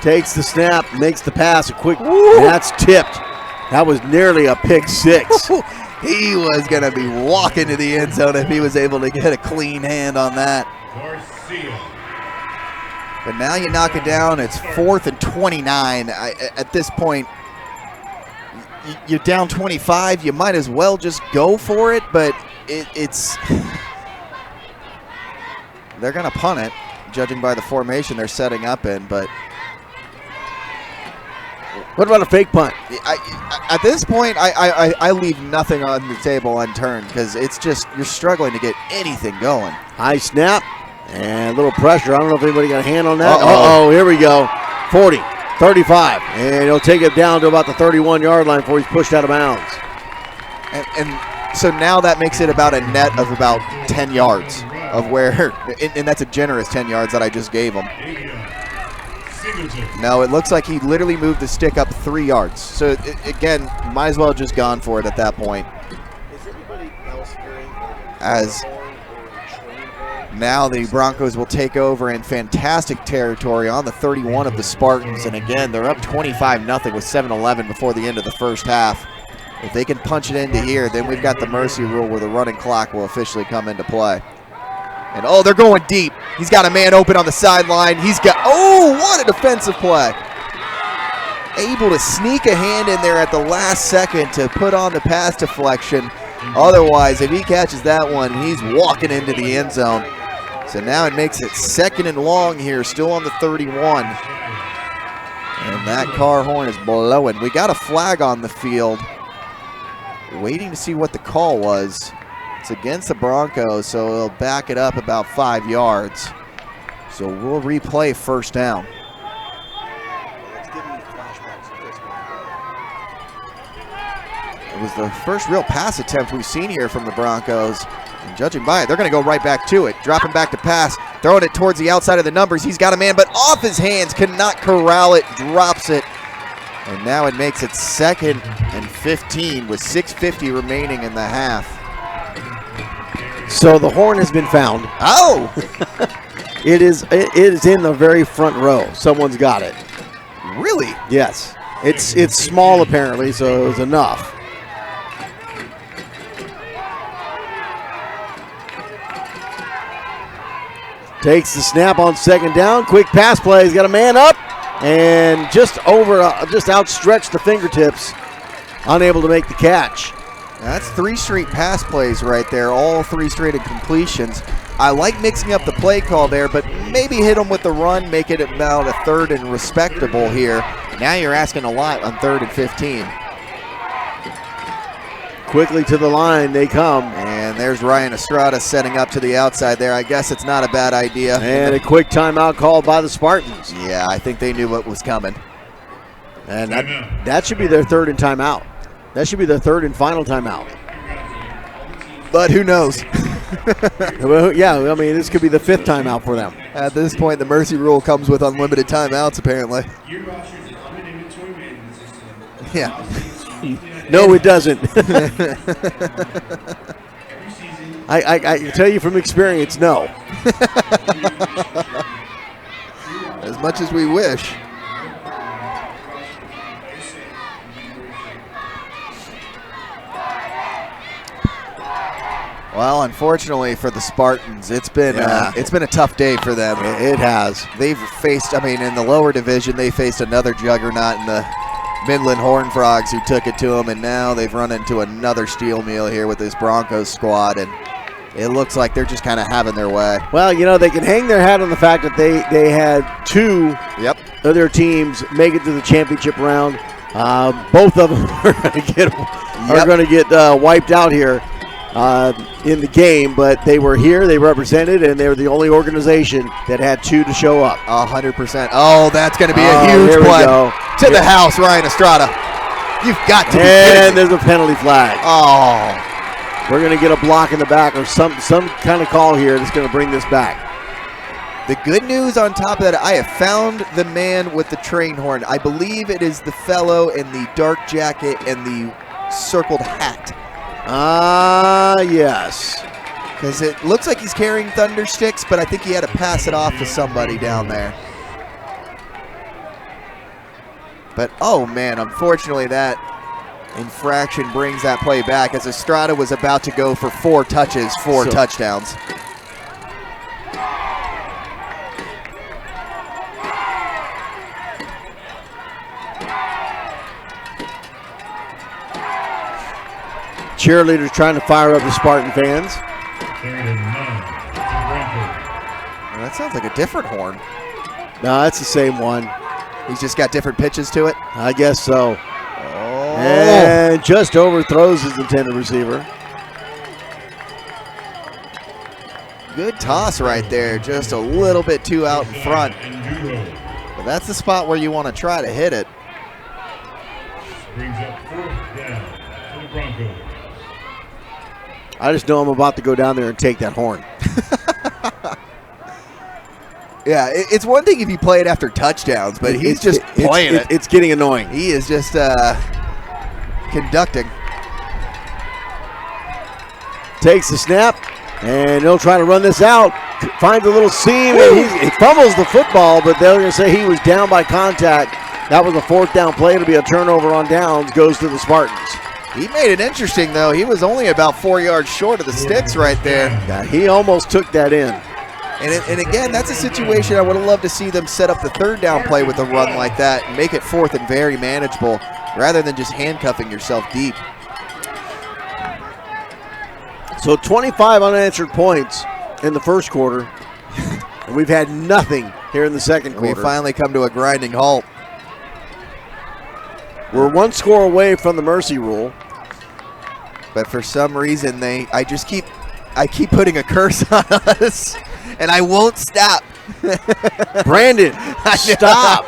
Takes the snap, makes the pass, a quick, and that's tipped. That was nearly a pick six. He was going to be walking to the end zone if he was able to get a clean hand on that. But now you knock it down. It's 4th and 29. At this point, you're down 25. You might as well just go for it, but it's they're going to punt it, judging by the formation they're setting up in, but what about a fake punt? At this point, I leave nothing on the table unturned because it's just you're struggling to get anything going. High snap and a little pressure. I don't know if anybody got a hand on that. Uh-oh, here we go. 40, 35, and he'll take it down to about the 31-yard line before he's pushed out of bounds. And so now that makes it about a net of about 10 yards of where, and that's a generous 10 yards that I just gave him. No, it looks like he literally moved the stick up 3 yards. So, again, might as well have just gone for it at that point. As now the Broncos will take over in fantastic territory on the 31 of the Spartans. And, again, they're up 25-0 with 7:11 before the end of the first half. If they can punch it into here, then we've got the mercy rule where the running clock will officially come into play. And, they're going deep. He's got a man open on the sideline. He's got, what a defensive play. Able to sneak a hand in there at the last second to put on the pass deflection. Otherwise, if he catches that one, he's walking into the end zone. So now it makes it 2nd and long here, still on the 31. And that car horn is blowing. We got a flag on the field. Waiting to see what the call was. It's against the Broncos, so they'll back it up about 5 yards. So we'll replay first down. It was the first real pass attempt we've seen here from the Broncos. And judging by it, they're going to go right back to it. Dropping back to pass, throwing it towards the outside of the numbers. He's got a man, but off his hands, cannot corral it, drops it. And now it makes it 2nd and 15 with 6:50 remaining in the half. So the horn has been found. It is in the very front row. Someone's got it. Really? Yes. It's small apparently, so it was enough. Takes the snap on second down. Quick pass play. He's got a man up and just outstretched the fingertips. Unable to make the catch. That's 3 straight pass plays right there, all 3 straight incompletions. I like mixing up the play call there, but maybe hit them with the run, make it about a 3rd and respectable here. Now you're asking a lot on 3rd and 15. Quickly to the line they come. And there's Ryan Estrada setting up to the outside there. I guess it's not a bad idea. And a quick timeout called by the Spartans. Yeah, I think they knew what was coming. And that should be their 3rd and timeout. That should be their 3rd and final timeout. But who knows? Well, yeah, I mean, this could be the 5th timeout for them. At this point, the mercy rule comes with unlimited timeouts, apparently. Yeah. No, it doesn't. I can tell you from experience, no. As much as we wish. Well, unfortunately for the Spartans, it's been a tough day for them. It has. They've faced, in the lower division, they faced another juggernaut in the Midland Horned Frogs who took it to them, and now they've run into another steel meal here with this Broncos squad, and it looks like they're just kind of having their way. Well, they can hang their hat on the fact that they had 2 of their teams make it to the championship round. Both of them are going to get wiped out here in the game, but they were here, they represented, and they were the only organization that had 2 to show up. 100%. Oh, that's going to be a huge play. To the house, Ryan Estrada. You've got to be kidding. And there's a penalty flag. Oh. We're going to get a block in the back or some kind of call here that's going to bring this back. The good news on top of that, I have found the man with the train horn. I believe it is the fellow in the dark jacket and the circled hat. Yes. Because it looks like he's carrying thunder sticks, but I think he had to pass it off to somebody down there. But, oh man, unfortunately that infraction brings that play back as Estrada was about to go for 4 touches, 4 touchdowns. Cheerleaders trying to fire up the Spartan fans. 3rd and 9. Well, that sounds like a different horn. No, that's the same one. He's just got different pitches to it? I guess so. Oh. And just overthrows his intended receiver. Good toss right there. Just a little bit too out in front. But that's the spot where you want to try to hit it. Brings up 4th down for the Broncos. I just know I'm about to go down there and take that horn. Yeah, it's one thing if you play it after touchdowns, but he's just playing it. It's getting annoying. He is just conducting. Takes the snap, and he'll try to run this out. Finds a little seam, and he fumbles the football, but they're going to say he was down by contact. That was a 4th down play. It'll be a turnover on downs. Goes to the Spartans. He made it interesting, though. He was only about 4 yards short of the sticks right there. Yeah, he almost took that in. And again, that's a situation I would have loved to see them set up the 3rd down play with a run like that and make it 4th and very manageable rather than just handcuffing yourself deep. So 25 unanswered points in the first quarter. And we've had nothing here in the second quarter. We finally come to a grinding halt. We're 1 score away from the mercy rule. But for some reason, I keep putting a curse on us. And I won't stop. Brandon, stop.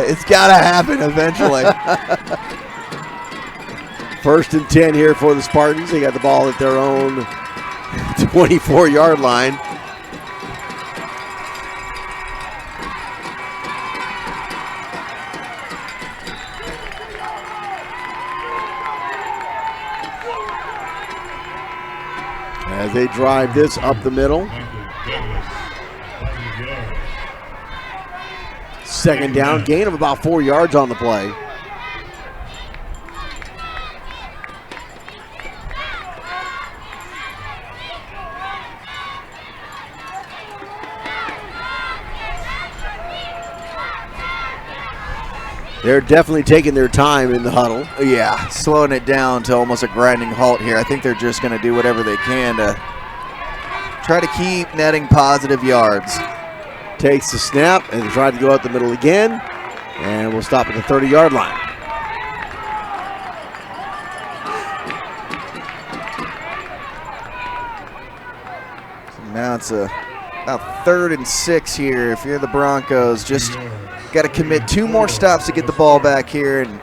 It's got to happen eventually. 1st and 10 here for the Spartans. They got the ball at their own 24-yard line. As they drive this up the middle. Second down, gain of about 4 yards on the play. They're definitely taking their time in the huddle. Yeah, slowing it down to almost a grinding halt here. I think they're just going to do whatever they can to try to keep netting positive yards. Takes the snap and tried to go out the middle again. And we'll stop at the 30-yard line. So now it's about 3rd and 6 here. If you're the Broncos, just got to commit 2 more stops to get the ball back here and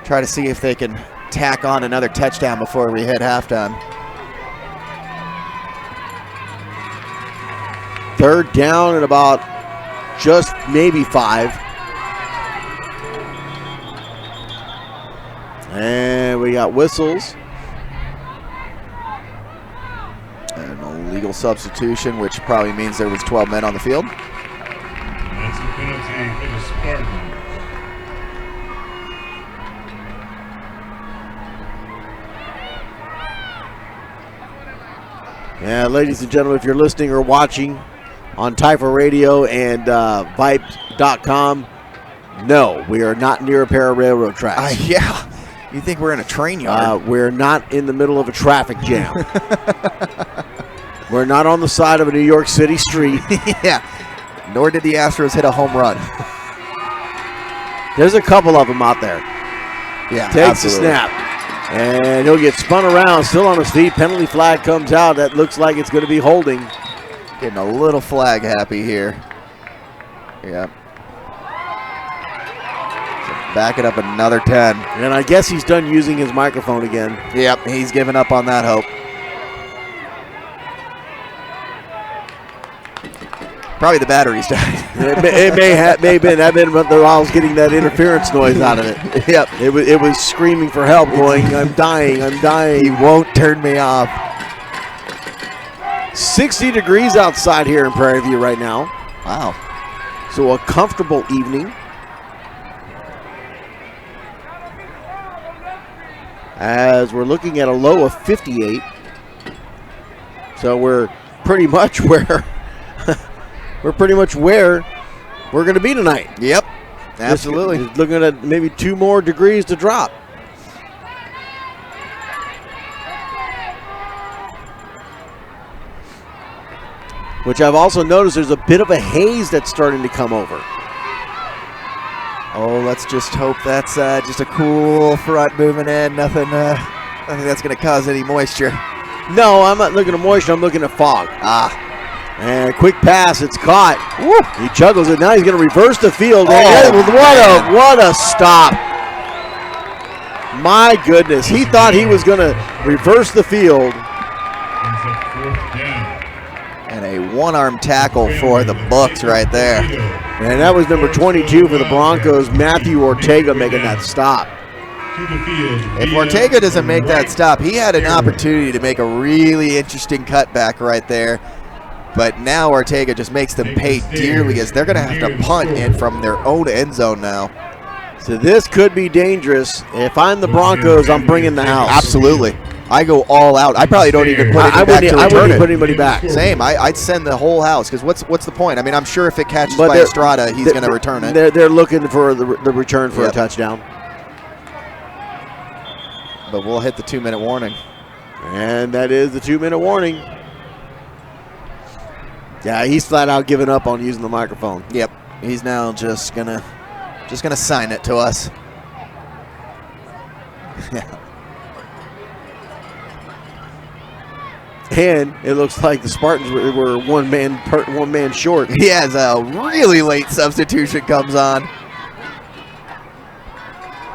try to see if they can tack on another touchdown before we hit halftime. 3rd down at about just maybe 5. And we got whistles. An illegal substitution, which probably means there was 12 men on the field. That's a penalty for the Spartans. Yeah, ladies and gentlemen, if you're listening or watching on TYFA Radio and Vype.com, no, we are not near a pair of railroad tracks. Yeah, you think we're in a train yard? We're not in the middle of a traffic jam. We're not on the side of a New York City street. Yeah, nor did the Astros hit a home run. There's a couple of them out there. Yeah, Takes absolutely. the snap. And he'll get spun around, still on his feet. Penalty flag comes out. That looks like it's going to be holding. Getting a little flag happy here. Yeah. So back it up another 10. And I guess he's done using his microphone again. Yep, he's given up on that hope. Probably the batteries died. It may have been. That been while I was getting that interference noise out of it. Yep. It was screaming for help, going, I'm dying, I'm dying. He won't turn me off. 60 degrees outside here in Prairie View right now. Wow. So a comfortable evening. As we're looking at a low of 58. So we're pretty much where we're going to be tonight. Yep. Absolutely. Just looking at maybe 2 more degrees to drop. Which I've also noticed there's a bit of a haze that's starting to come over. Oh, let's just hope that's just a cool front moving in. Nothing that's going to cause any moisture. No, I'm not looking at moisture. I'm looking at fog. And quick pass. It's caught. Woo. He juggles it. Now he's going to reverse the field. What a stop. My goodness. He thought he was going to reverse the field. And a one-arm tackle for the books right there. And that was number 22 for the Broncos, Matthew Ortega, making that stop. If Ortega doesn't make that stop, he had an opportunity to make a really interesting cutback right there. But now Ortega just makes them pay dearly as they're going to have to punt in from their own end zone now. So this could be dangerous. If I'm the Broncos, I'm bringing the house. Absolutely. I go all out. I probably don't even put it back to return I wouldn't it. put anybody back. Same. I'd send the whole house because what's the point? I mean, I'm sure if it catches by Estrada, he's going to return it. They're looking for the return for a touchdown. But we'll hit the 2-minute warning. And that is the 2-minute warning. Yeah, he's flat out giving up on using the microphone. Yep. He's now just gonna sign it to us. And it looks like the Spartans were one man short. He has a really late substitution comes on.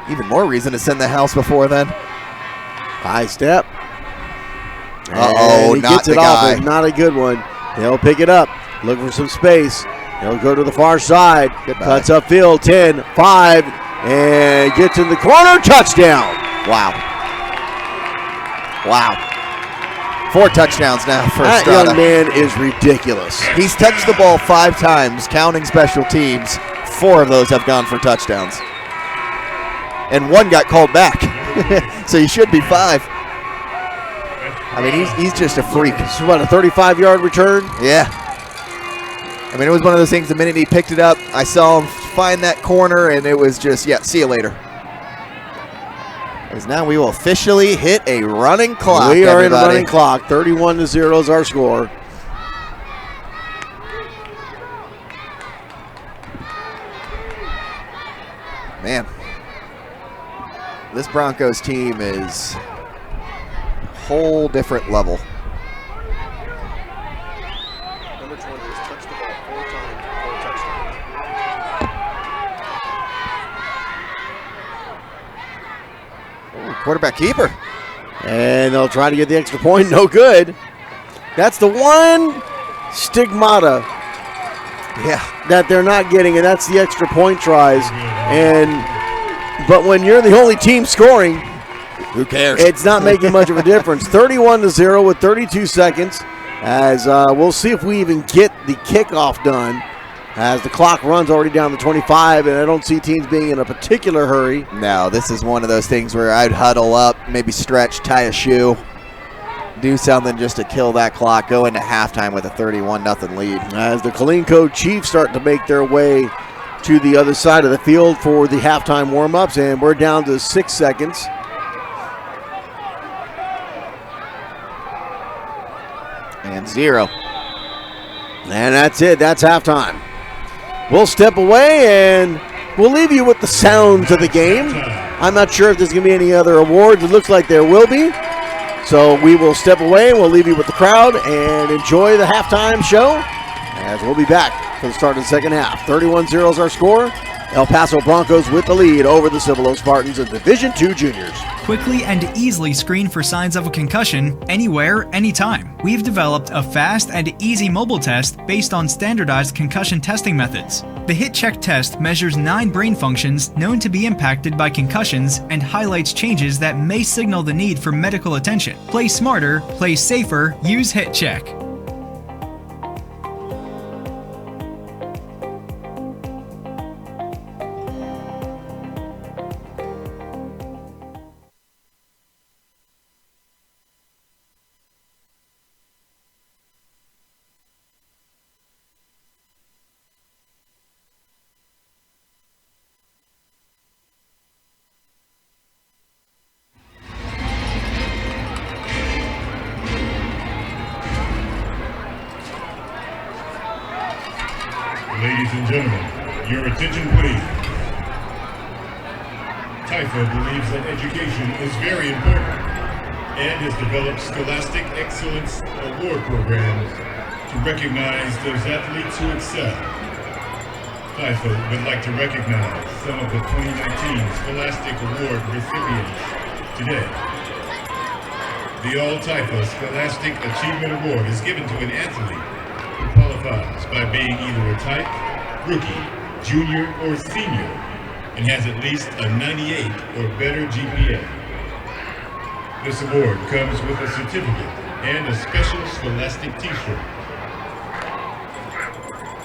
Even more reason to send the house before then. High step. Uh-oh, he not gets the it off. guy. It's not a good one. He'll pick it up. Looking for some space. He'll go to the far side. Goodbye. Cuts upfield. 10, 5, and gets in the corner. Touchdown. Wow. 4 touchdowns now for That Estrada. young man is ridiculous. He's touched the ball 5 times, counting special teams. 4 of those have gone for touchdowns. And 1 got called back. So he should be 5. I mean, he's just a freak. So what, a 35-yard return? Yeah. I mean, it was one of those things, the minute he picked it up, I saw him find that corner, and it was just, yeah, see you later. Because now we will officially hit a running clock, We are everybody. in a running clock. 31-0 is our score. Man, this Broncos team is a whole different level. Number 20 has touched the ball 4 times, 4 touchdowns. Ooh, quarterback keeper. And they'll try to get the extra point. No good. That's the one stigmata that they're not getting, and that's the extra point tries. But when you're the only team scoring, who cares? It's not making much of a difference. 31-0 with 32 seconds. As we'll see if we even get the kickoff done, as the clock runs already down to 25, and I don't see teams being in a particular hurry. No, this is one of those things where I'd huddle up, maybe stretch, tie a shoe, do something just to kill that clock, go into halftime with a 31-0 lead. As the Kalinko Chiefs start to make their way to the other side of the field for the halftime warm-ups, and we're down to 6 seconds. And 0. And that's it. That's halftime. We'll step away, and we'll leave you with the sounds of the game. I'm not sure if there's going to be any other awards. It looks like there will be. So we will step away. We'll leave you with the crowd and enjoy the halftime show, as we'll be back for the start of the second half. 31-0 is our score. El Paso Broncos with the lead over the Cibolo Spartans in Division II Juniors. Quickly and easily screen for signs of a concussion anywhere, anytime. We've developed a fast and easy mobile test based on standardized concussion testing methods. The Hit Check test measures 9 brain functions known to be impacted by concussions and highlights changes that may signal the need for medical attention. Play smarter, play safer, use Hit Check. Ladies and gentlemen, your attention please. TYFA believes that education is very important and has developed Scholastic Excellence Award programs to recognize those athletes who excel. TYFA would like to recognize some of the 2019 Scholastic Award recipients today. The All-TYFA Scholastic Achievement Award is given to an athlete who qualifies by being either a type, rookie, junior, or senior, and has at least a 98 or better GPA. This award comes with a certificate and a special Scholastic t-shirt.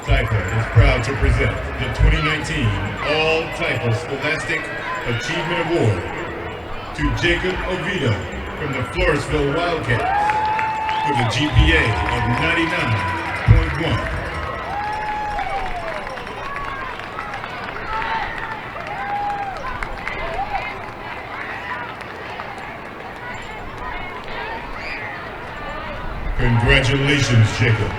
TYFA is proud to present the 2019 All-TYFA Scholastic Achievement Award to Jacob Oviedo from the Floresville Wildcats with a GPA of 99.1. Congratulations, Jacob.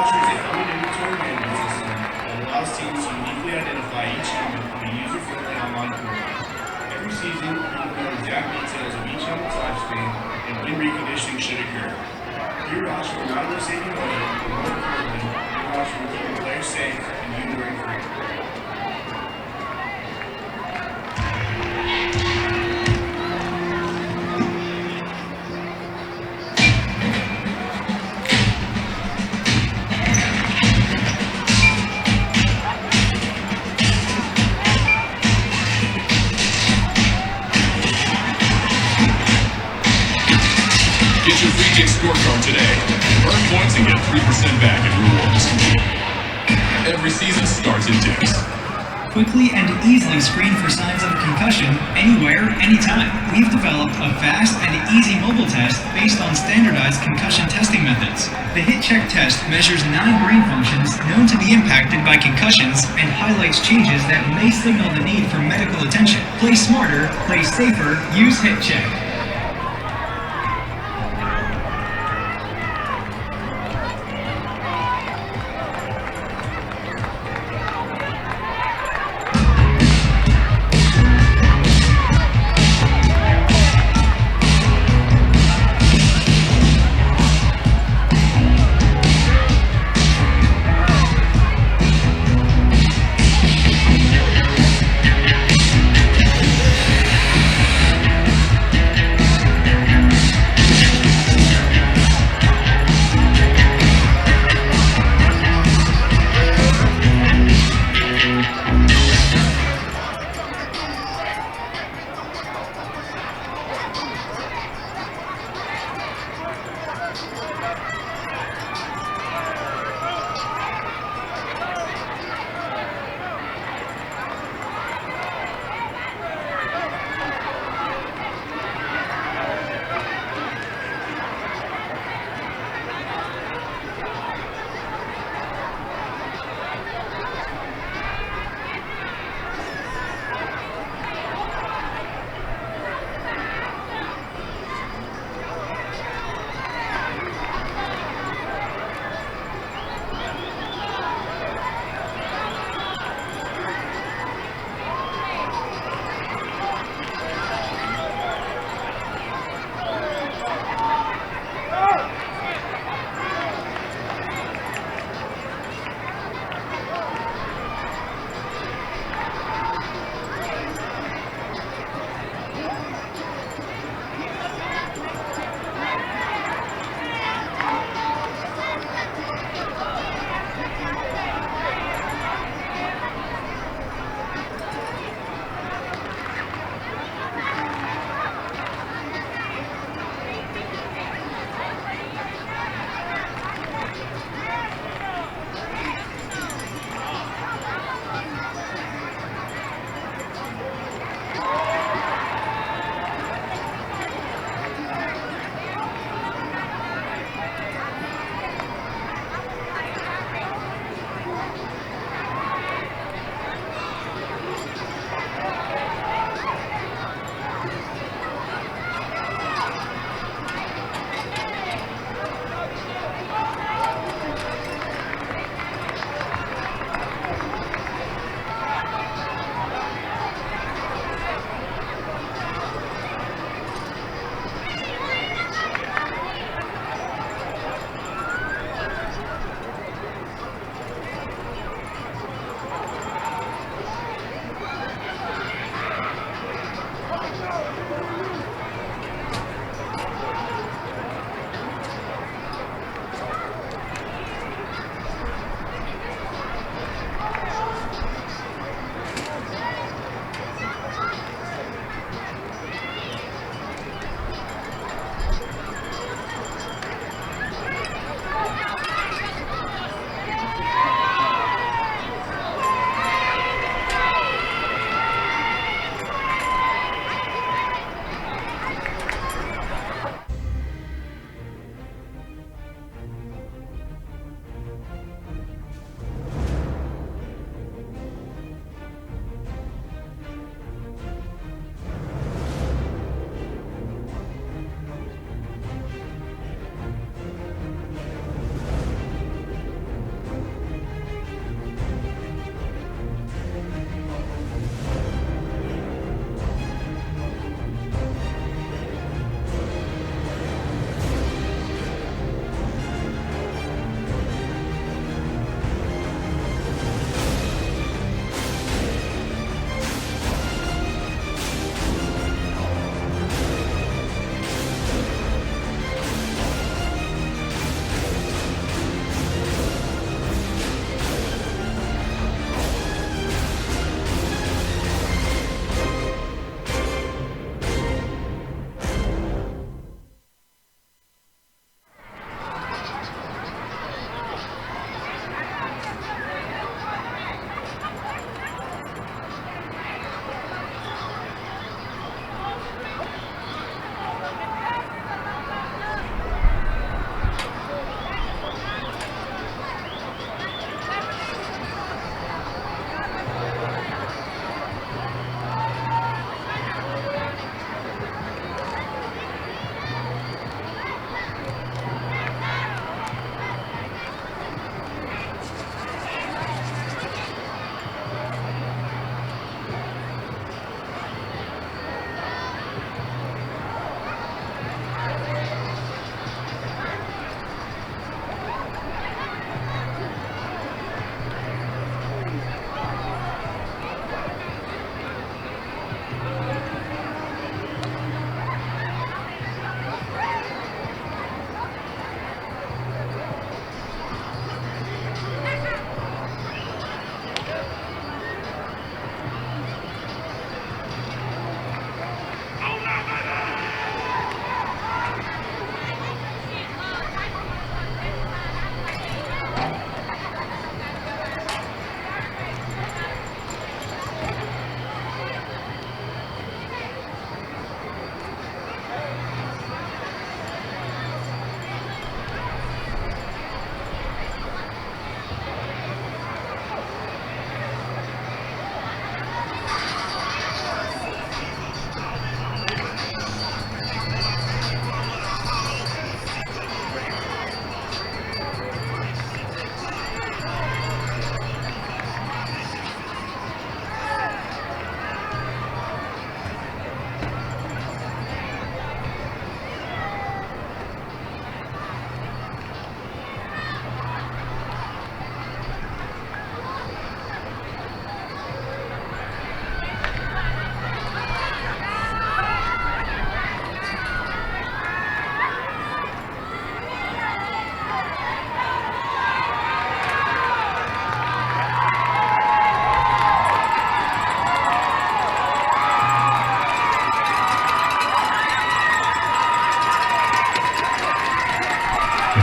features a helmet inventory management system that allows teams to uniquely identify each helmet on a user-friendly online portal. Every season, we will know exact details of each helmet's lifespan and when reconditioning should occur. Your option will not only save you money, but more importantly, your option will keep your players safe and you worry-free. Get your free kick scorecard today. Earn points and get 3% back in rewards. Every season starts in Dix. Quickly and easily screen for signs of a concussion anywhere, anytime. We've developed a fast and easy mobile test based on standardized concussion testing methods. The hit check test measures 9 brain functions known to be impacted by concussions and highlights changes that may signal the need for medical attention. Play smarter, play safer, use hit check.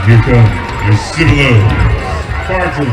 Here come the Cibolo Spartans.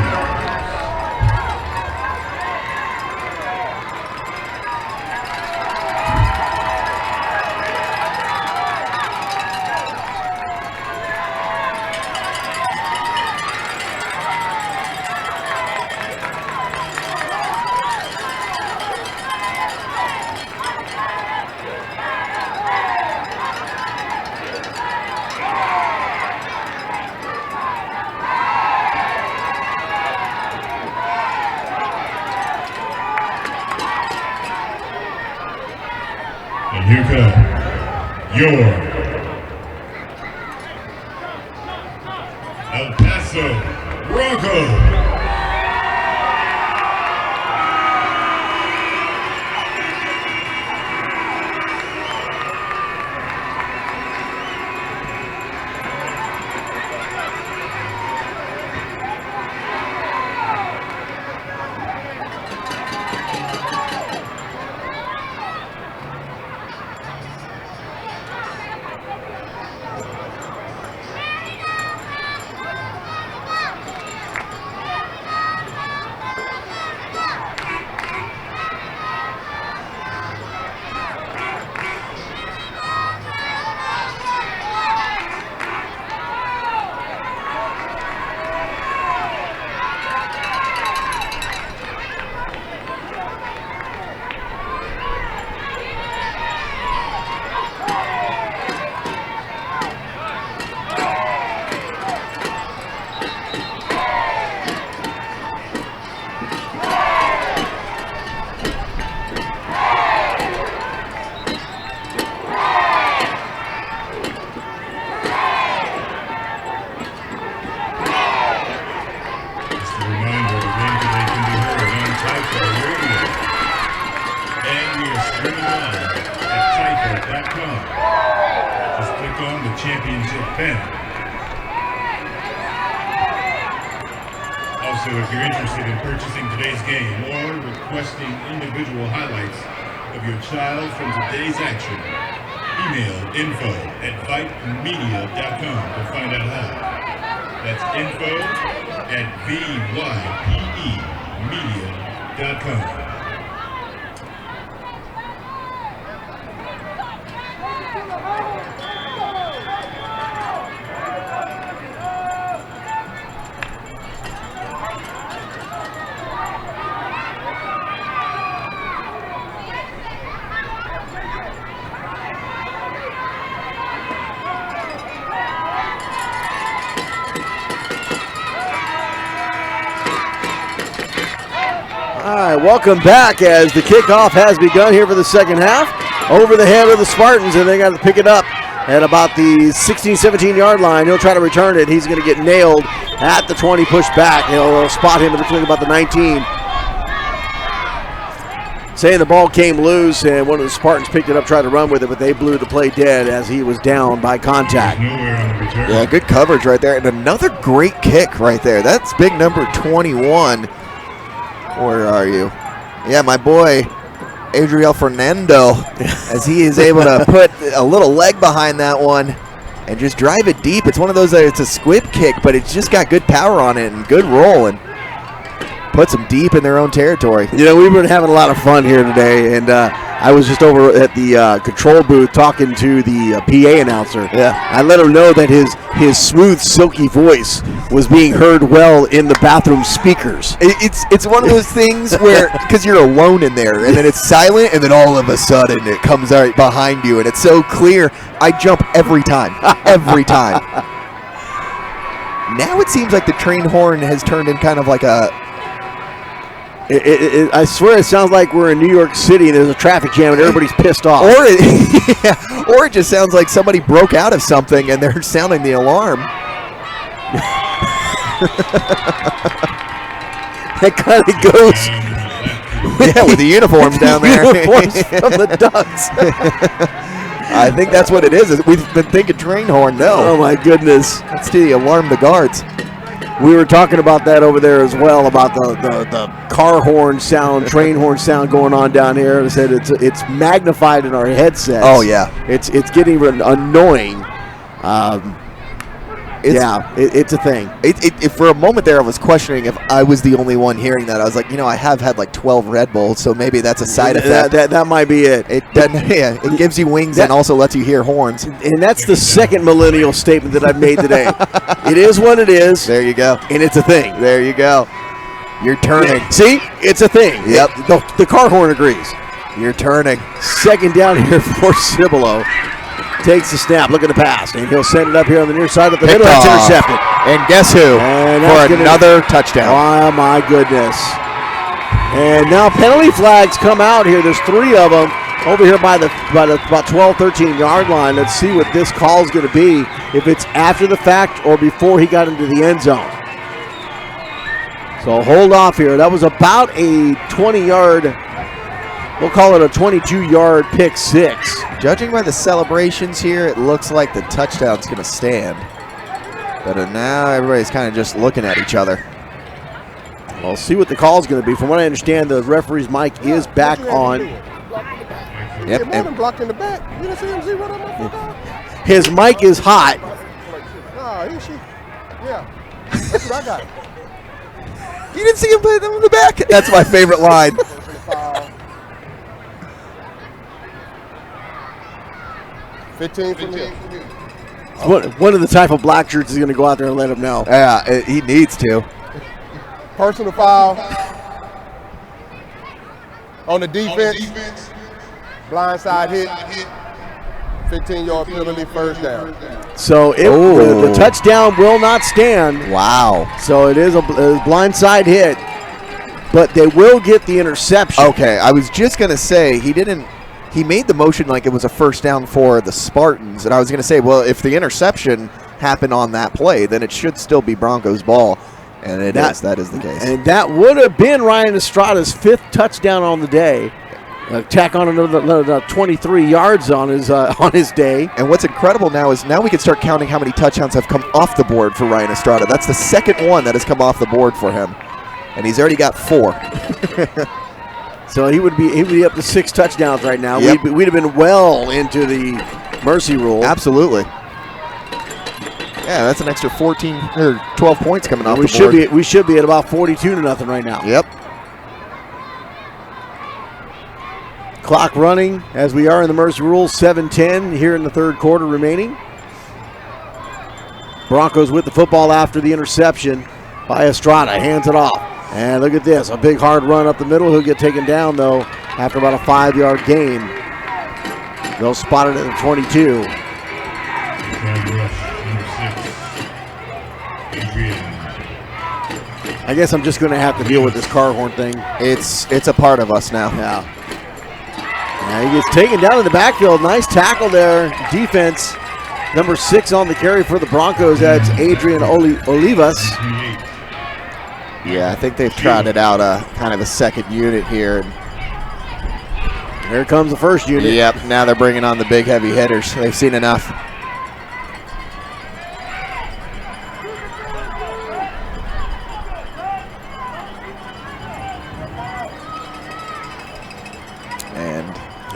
And here come your El Paso Broncos. Just click on the championship banner. Also, if you're interested in purchasing today's game or requesting individual highlights of your child from today's action, email info@vypemedia.com to find out how. That's info@vypemedia.com. All right, welcome back as the kickoff has begun here for the second half. Over the head of the Spartans, and they got to pick it up at about the 16, 17-yard line. He'll try to return it. He's going to get nailed at the 20, pushed back. They'll spot him between about the 19. Saying the ball came loose, and one of the Spartans picked it up, tried to run with it, but they blew the play dead as he was down by contact. Yeah, good coverage right there. And another great kick right there. That's big number 21. Where are you? Yeah, my boy, Adriel Fernando, as he is able to put a little leg behind that one and just drive it deep. It's one of those that it's a squib kick, but it's just got good power on it and good roll and puts them deep in their own territory. You know, we've been having a lot of fun here today, and I was just over at the control booth talking to the PA announcer. Yeah. I let him know that his smooth, silky voice was being heard well in the bathroom speakers. It's one of those things where, because you're alone in there, and then it's silent, and then all of a sudden it comes right behind you, and it's so clear. I jump every time. Every time. Now it seems like the train horn has turned in kind of like a... I swear it sounds like we're in New York City and there's a traffic jam and everybody's pissed off. Or it just sounds like somebody broke out of something and they're sounding the alarm. That kind of goes. Yeah, with the uniforms down there. Uniforms from the Ducks. I think that's what it is. We've been thinking train horn. No. Oh, my goodness. Let's do the alarm the guards. We were talking about that over there as well, about the car horn sound, train horn sound going on down here. I said it's magnified in our headsets. Oh, yeah. It's getting annoying. It's a thing. For a moment there, I was questioning if I was the only one hearing that. I was like, I have had like 12 Red Bulls, so maybe that's a side effect. That might be it. It gives you wings and also lets you hear horns. And that's the second millennial statement that I've made today. It is what it is. There you go. And it's a thing. There you go. You're turning. See? It's a thing. Yep. The car horn agrees. You're turning. Second down here for Cibolo. Takes the snap, look at the pass, and he'll send it up here on the near side of the middle. That's intercepted. And guess who? For another touchdown. Oh, my goodness. And now penalty flags come out here. There's 3 of them over here by the about 12, 13-yard line. Let's see what this call is going to be, if it's after the fact or before he got into the end zone. So hold off here. That was about a 20-yard, we'll call it a 22-yard pick 6. Judging by the celebrations here, it looks like the touchdown's going to stand. But now everybody's kind of just looking at each other. We'll see what the call is going to be. From what I understand, the referee's mic is back on. Yep. And blocked in the back. You didn't see him zero that? His mic is hot. Oh, is she? Yeah. That's what I got. You didn't see him play them in the back? That's my favorite line. 15 for me. One of the type of black shirts is going to go out there and let him know. Yeah, he needs to. Personal foul. On the defense. Blindside hit. 15-yard penalty, first down. So the touchdown will not stand. Wow. So it is a blindside hit, but they will get the interception. Okay, I was just going to say he made the motion like it was a first down for the Spartans, and I was going to say, well, if the interception happened on that play, then it should still be Broncos ball, and that is the case. And that would have been Ryan Estrada's 5th touchdown on the day. Tack on another 23 yards on his day. And what's incredible now is we can start counting how many touchdowns have come off the board for Ryan Estrada. That's the second one that has come off the board for him, and he's already got 4. So he would be up to 6 touchdowns right now. Yep. We'd have been well into the mercy rule. Absolutely. Yeah, that's an extra 14 or 12 points coming off the board. We should be at about 42-0 right now. Yep. Clock running as we are in the mercy rule. 7:10 here in the third quarter remaining. Broncos with the football after the interception by Estrada. Hands it off. And look at this, a big hard run up the middle. He'll get taken down, though, after about a 5-yard gain. They'll spot it at the 22. I guess I'm just going to have to deal with this car horn thing. It's a part of us now. Yeah. He gets taken down in the backfield. Nice tackle there. Defense. Number 6 on the carry for the Broncos. That's Adrian Olivas. Yeah, I think they've trotted out kind of a second unit here. Here comes the first unit. Yep, now they're bringing on the big heavy hitters. They've seen enough.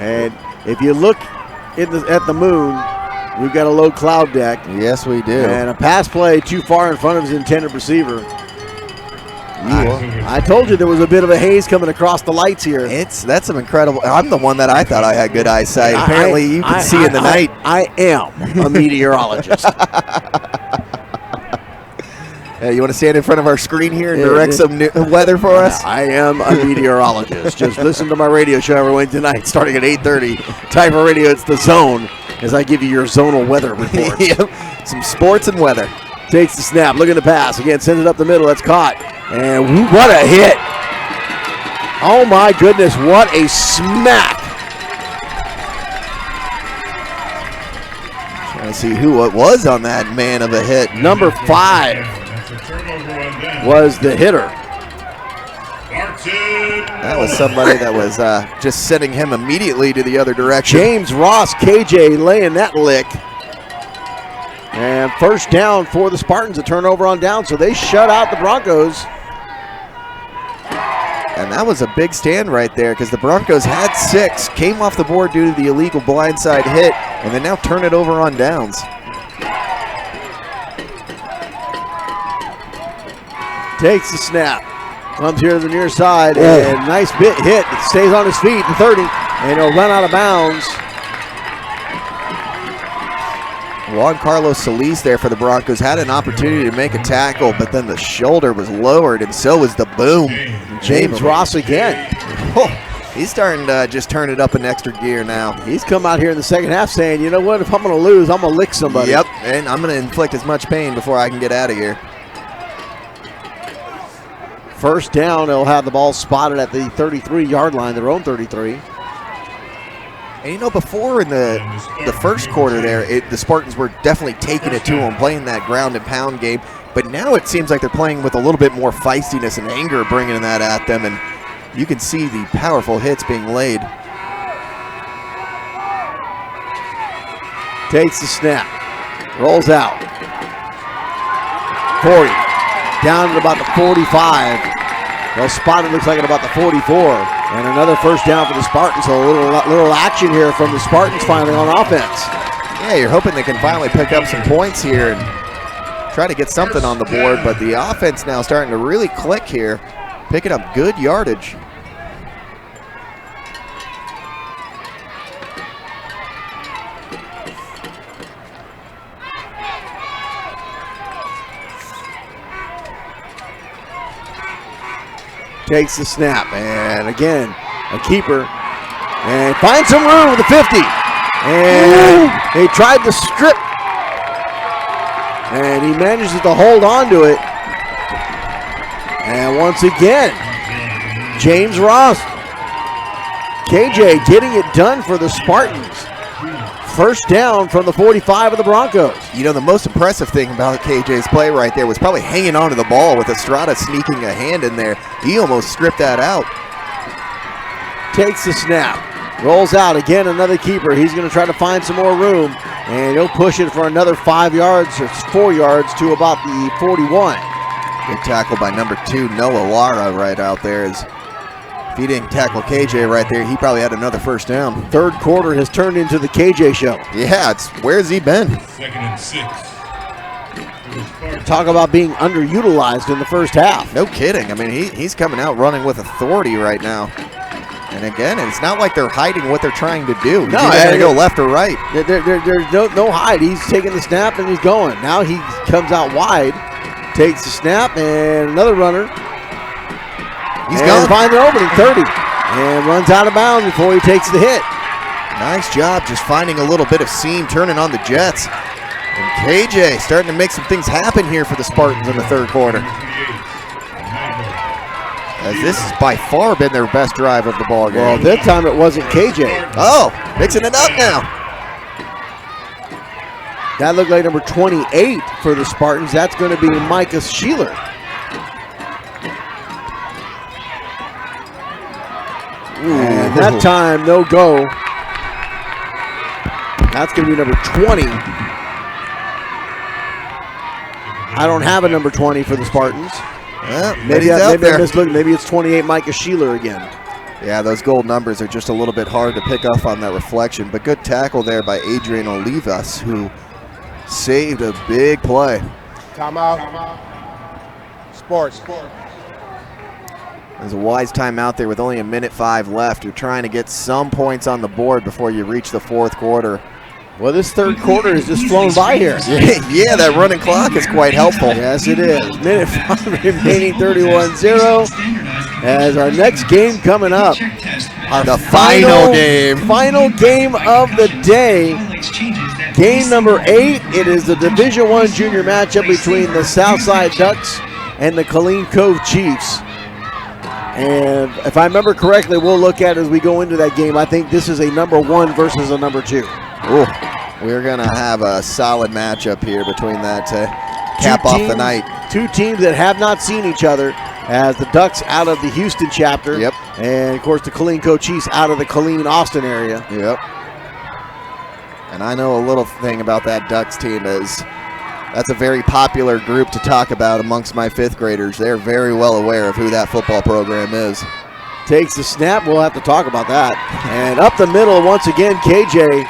And if you look at the moon, we've got a low cloud deck. Yes, we do. And a pass play too far in front of his intended receiver. I told you there was a bit of a haze coming across the lights here. That's some incredible. I'm the one that I thought I had good eyesight. Apparently, you can see in the night. I am a meteorologist. You want to stand in front of our screen here and direct some weather for us? I am a meteorologist. Just listen to my radio show every Wednesday night starting at 8:30. TYFA Radio, it's The Zone, as I give you your zonal weather report. Yep. Some sports and weather. Takes the snap, look at the pass. Again, sends it up the middle. That's caught. And what a hit. Oh, my goodness. What a smack. Trying to see who it was on that man of a hit. Number 5 was the hitter. That was somebody that was just sending him immediately to the other direction. James Ross, KJ, laying that lick. And first down for the Spartans, a turnover on down, so they shut out the Broncos. And that was a big stand right there because the Broncos had 6, came off the board due to the illegal blindside hit, and they now turn it over on downs. Takes the snap. Comes here to the near side, and nice bit hit. It stays on his feet at 30, and he'll run out of bounds. Juan Carlos Solis there for the Broncos had an opportunity to make a tackle, but then the shoulder was lowered, and so was the boom. James Ross again. Oh, he's starting to just turn it up an extra gear now. He's come out here in the second half saying, you know what, if I'm going to lose, I'm going to lick somebody. Yep, and I'm going to inflict as much pain before I can get out of here. First down, they'll have the ball spotted at the 33-yard line, their own 33. And you know, before in the first quarter there, the Spartans were definitely taking it to them, playing that ground and pound game. But now it seems like they're playing with a little bit more feistiness and anger, bringing that at them. And you can see the powerful hits being laid. Takes the snap, rolls out. 40, down at about the 45. Well, spotted looks like at about the 44. And another first down for the Spartans. So a little action here from the Spartans finally on offense. Yeah, you're hoping they can finally pick up some points here and try to get something on the board. But the offense now starting to really click here, picking up good yardage. Takes the snap, and again, a keeper, and finds some room with the 50. And they tried to strip, and he manages to hold on to it. And once again, James Ross, KJ getting it done for the Spartans. First down from the 45 of the Broncos. You know, the most impressive thing about KJ's play right there was probably hanging on to the ball with Estrada sneaking a hand in there. He almost stripped that out. Takes the snap, rolls out again, another keeper. He's going to try to find some more room, and he'll push it for another 5 yards or 4 yards to about the 41. Good tackle by number 2, Noah Lara, right out there. If he didn't tackle KJ right there, he probably had another first down. Third quarter has turned into the KJ show. Yeah, where's he been? 2nd and 6. Talk about being underutilized in the first half. No kidding. I mean, he's coming out running with authority right now. And again, it's not like they're hiding what they're trying to do. No, they're going to go left or right. There's no hide. He's taking the snap and he's going. Now he comes out wide, takes the snap, and another runner. He's gone. Finds an opening, 30, and runs out of bounds before he takes the hit. Nice job just finding a little bit of seam, turning on the Jets. And KJ starting to make some things happen here for the Spartans in the third quarter. As this has by far been their best drive of the ball game. Well, this time it wasn't KJ. Oh, mixing it up now. That looked like number 28 for the Spartans. That's going to be Micah Sheeler. And that time, no go. That's going to be number 20. I don't have a number 20 for the Spartans. Maybe it's 28 Micah Sheeler again. Yeah, those gold numbers are just a little bit hard to pick up on that reflection. But good tackle there by Adrian Olivas, who saved a big play. Timeout. Sports. There's a wise timeout there with only 1:05 left. You're trying to get some points on the board before you reach the fourth quarter. Well, this third quarter has just flown by here. Yeah, that running clock is quite helpful. Yes, it is. 1:05 remaining, 31-0. As our next game coming up. The final game of the day. Game number 8. It is the Division I junior matchup between the Southside Ducks and the Killeen Cove Chiefs. And if I remember correctly, we'll look at it as we go into that game. I think this is a number 1 versus a number 2. Ooh, we're going to have a solid matchup here between that cap off the night. Two teams that have not seen each other, as the Ducks out of the Houston chapter. Yep. And, of course, the Killeen Cove Chiefs out of the Killeen-Austin area. Yep. And I know a little thing about that Ducks team is that's a very popular group to talk about amongst my 5th graders. They're very well aware of who that football program is. Takes the snap. We'll have to talk about that. And up the middle once again, KJ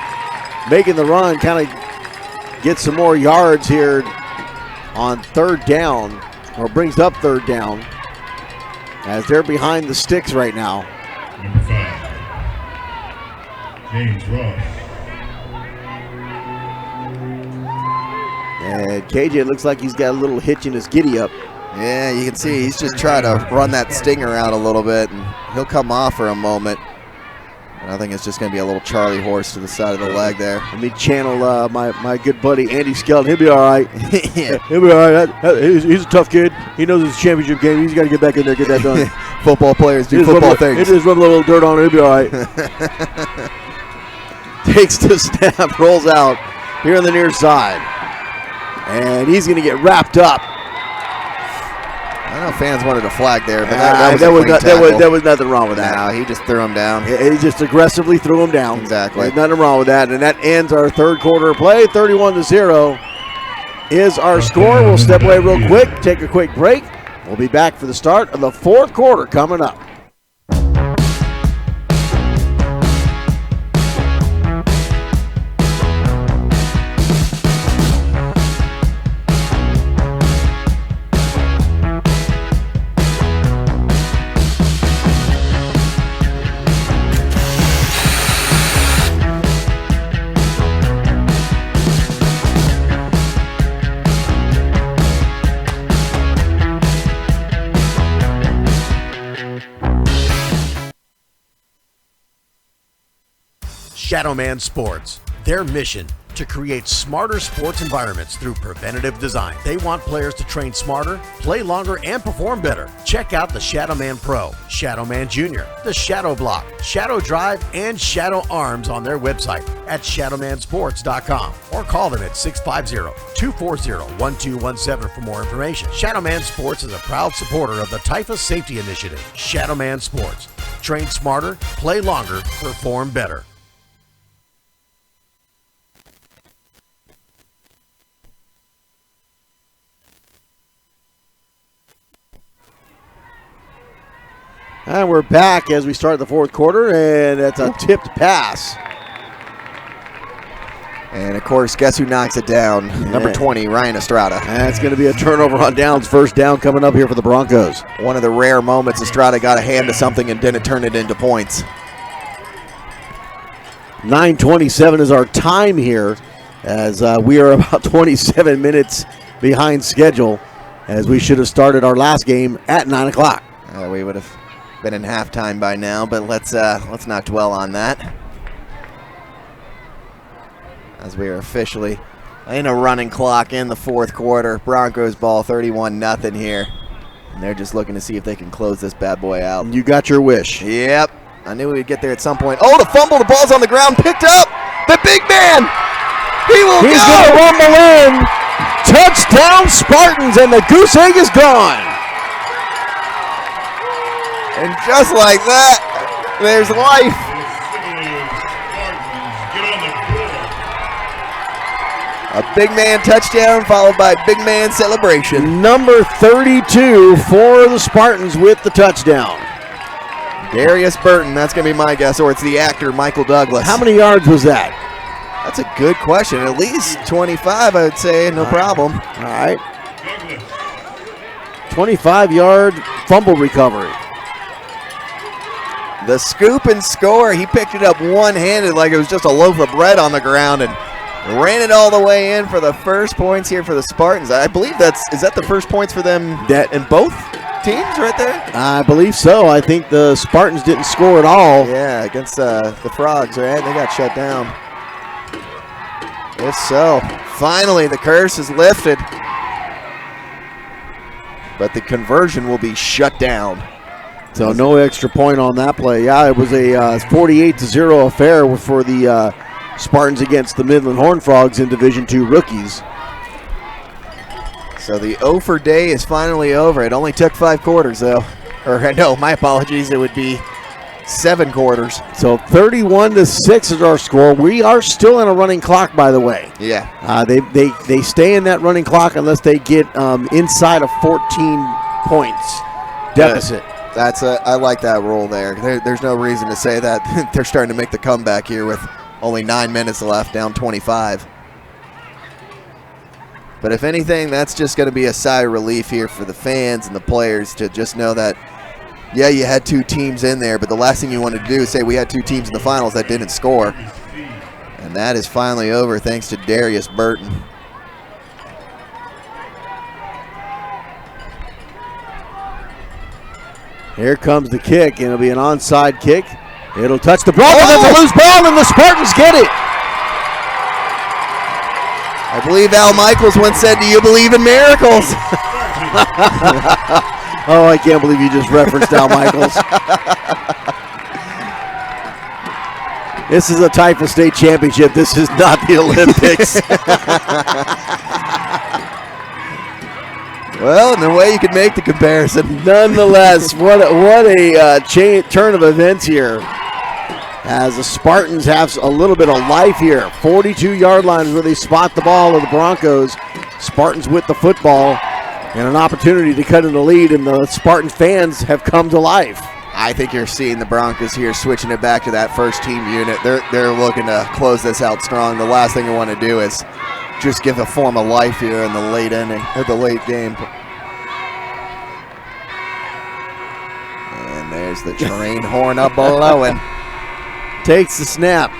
making the run, kind of get some more yards here on third down. or brings up third down, as they're behind the sticks right now. Number 5, James Ross. And KJ looks like he's got a little hitch in his giddy up. Yeah, you can see he's just trying to run that stinger out a little bit, and he'll come off for a moment. And I think it's just going to be a little Charlie horse to the side of the leg there. Let me channel my good buddy Andy Skelton. He'll be all right. Yeah. He'll be all right. He's a tough kid. He knows it's a championship game. He's got to get back in there, get that done. Football players do football things. He just rub a little dirt on it. He'll be all right. Takes the snap, rolls out here on the near side. And he's going to get wrapped up. I know fans wanted a flag there, but there was nothing wrong with that. No, he just threw him down. He just aggressively threw him down. Exactly. There's nothing wrong with that. And that ends our third quarter play. 31-0 is our score. We'll step away real quick, take a quick break. We'll be back for the start of the fourth quarter coming up. Shadowman Sports. Their mission, to create smarter sports environments through preventative design. They want players to train smarter, play longer, and perform better. Check out the Shadowman Pro, Shadowman Junior, the Shadow Block, Shadow Drive, and Shadow Arms on their website at shadowmansports.com or call them at 650-240-1217 for more information. Shadowman Sports is a proud supporter of the TYFA Safety Initiative. Shadowman Sports. Train smarter, play longer, perform better. And we're back as we start the fourth quarter, and it's a tipped pass. And, of course, guess who knocks it down? Number 20, Ryan Estrada. And it's going to be a turnover on downs. First down coming up here for the Broncos. One of the rare moments Estrada got a hand to something and didn't turn it into points. 9:27 is our time here, as we are about 27 minutes behind schedule, as we should have started our last game at 9 o'clock. We would have been in halftime by now, but let's not dwell on that, as we are officially in a running clock in the fourth quarter. Broncos ball, 31-0 here, and they're just looking to see if they can close this bad boy out. You got your wish. Yep, I knew we'd get there at some point. Oh, the fumble! The ball's on the ground, picked up. The big man, he's going to rumble in. Touchdown Spartans, and the goose egg is gone. And just like that, there's life. A big man touchdown followed by big man celebration. Number 32 for the Spartans with the touchdown. Darius Burton, that's going to be my guess, or it's the actor Michael Douglas. How many yards was that? That's a good question. At least 25, I would say, no problem. All right. 25-yard fumble recovery. The scoop and score, he picked it up one-handed like it was just a loaf of bread on the ground and ran it all the way in for the first points here for the Spartans. I believe is that the first points for them in both teams right there? I believe so. I think the Spartans didn't score at all. Yeah, against the Frogs, right? They got shut down. If so, finally the curse is lifted. But the conversion will be shut down. So no extra point on that play. Yeah, it was a 48-0 affair for the Spartans against the Midland Horned Frogs in Division II rookies. So the O for day is finally over. It only took 5 quarters, though. Or no, my apologies. It would be 7 quarters. So 31-6 is our score. We are still in a running clock, by the way. Yeah. They stay in that running clock unless they get inside of 14 points deficit. Good. I like that rule there. There's no reason to say that they're starting to make the comeback here with only 9 minutes left, down 25. But if anything, that's just going to be a sigh of relief here for the fans and the players to just know that, yeah, you had 2 teams in there, but the last thing you wanted to do is say we had 2 teams in the finals that didn't score. And that is finally over thanks to Darius Burton. Here comes the kick, and it'll be an onside kick. It'll touch the ball, and there's a loose ball, and the Spartans get it. I believe Al Michaels once said, "Do you believe in miracles?" Oh, I can't believe you just referenced Al Michaels. This is a TYFA state championship. This is not the Olympics. Well, in a way you could make the comparison. Nonetheless, what a turn of events here. As the Spartans have a little bit of life here. 42-yard line is where they spot the ball of the Broncos. Spartans with the football and an opportunity to cut in the lead, and the Spartan fans have come to life. I think you're seeing the Broncos here switching it back to that first team unit. They're looking to close this out strong. The last thing you want to do is just give a form of life here in the late inning, or the late game. And there's the train horn up below him. Takes the snap,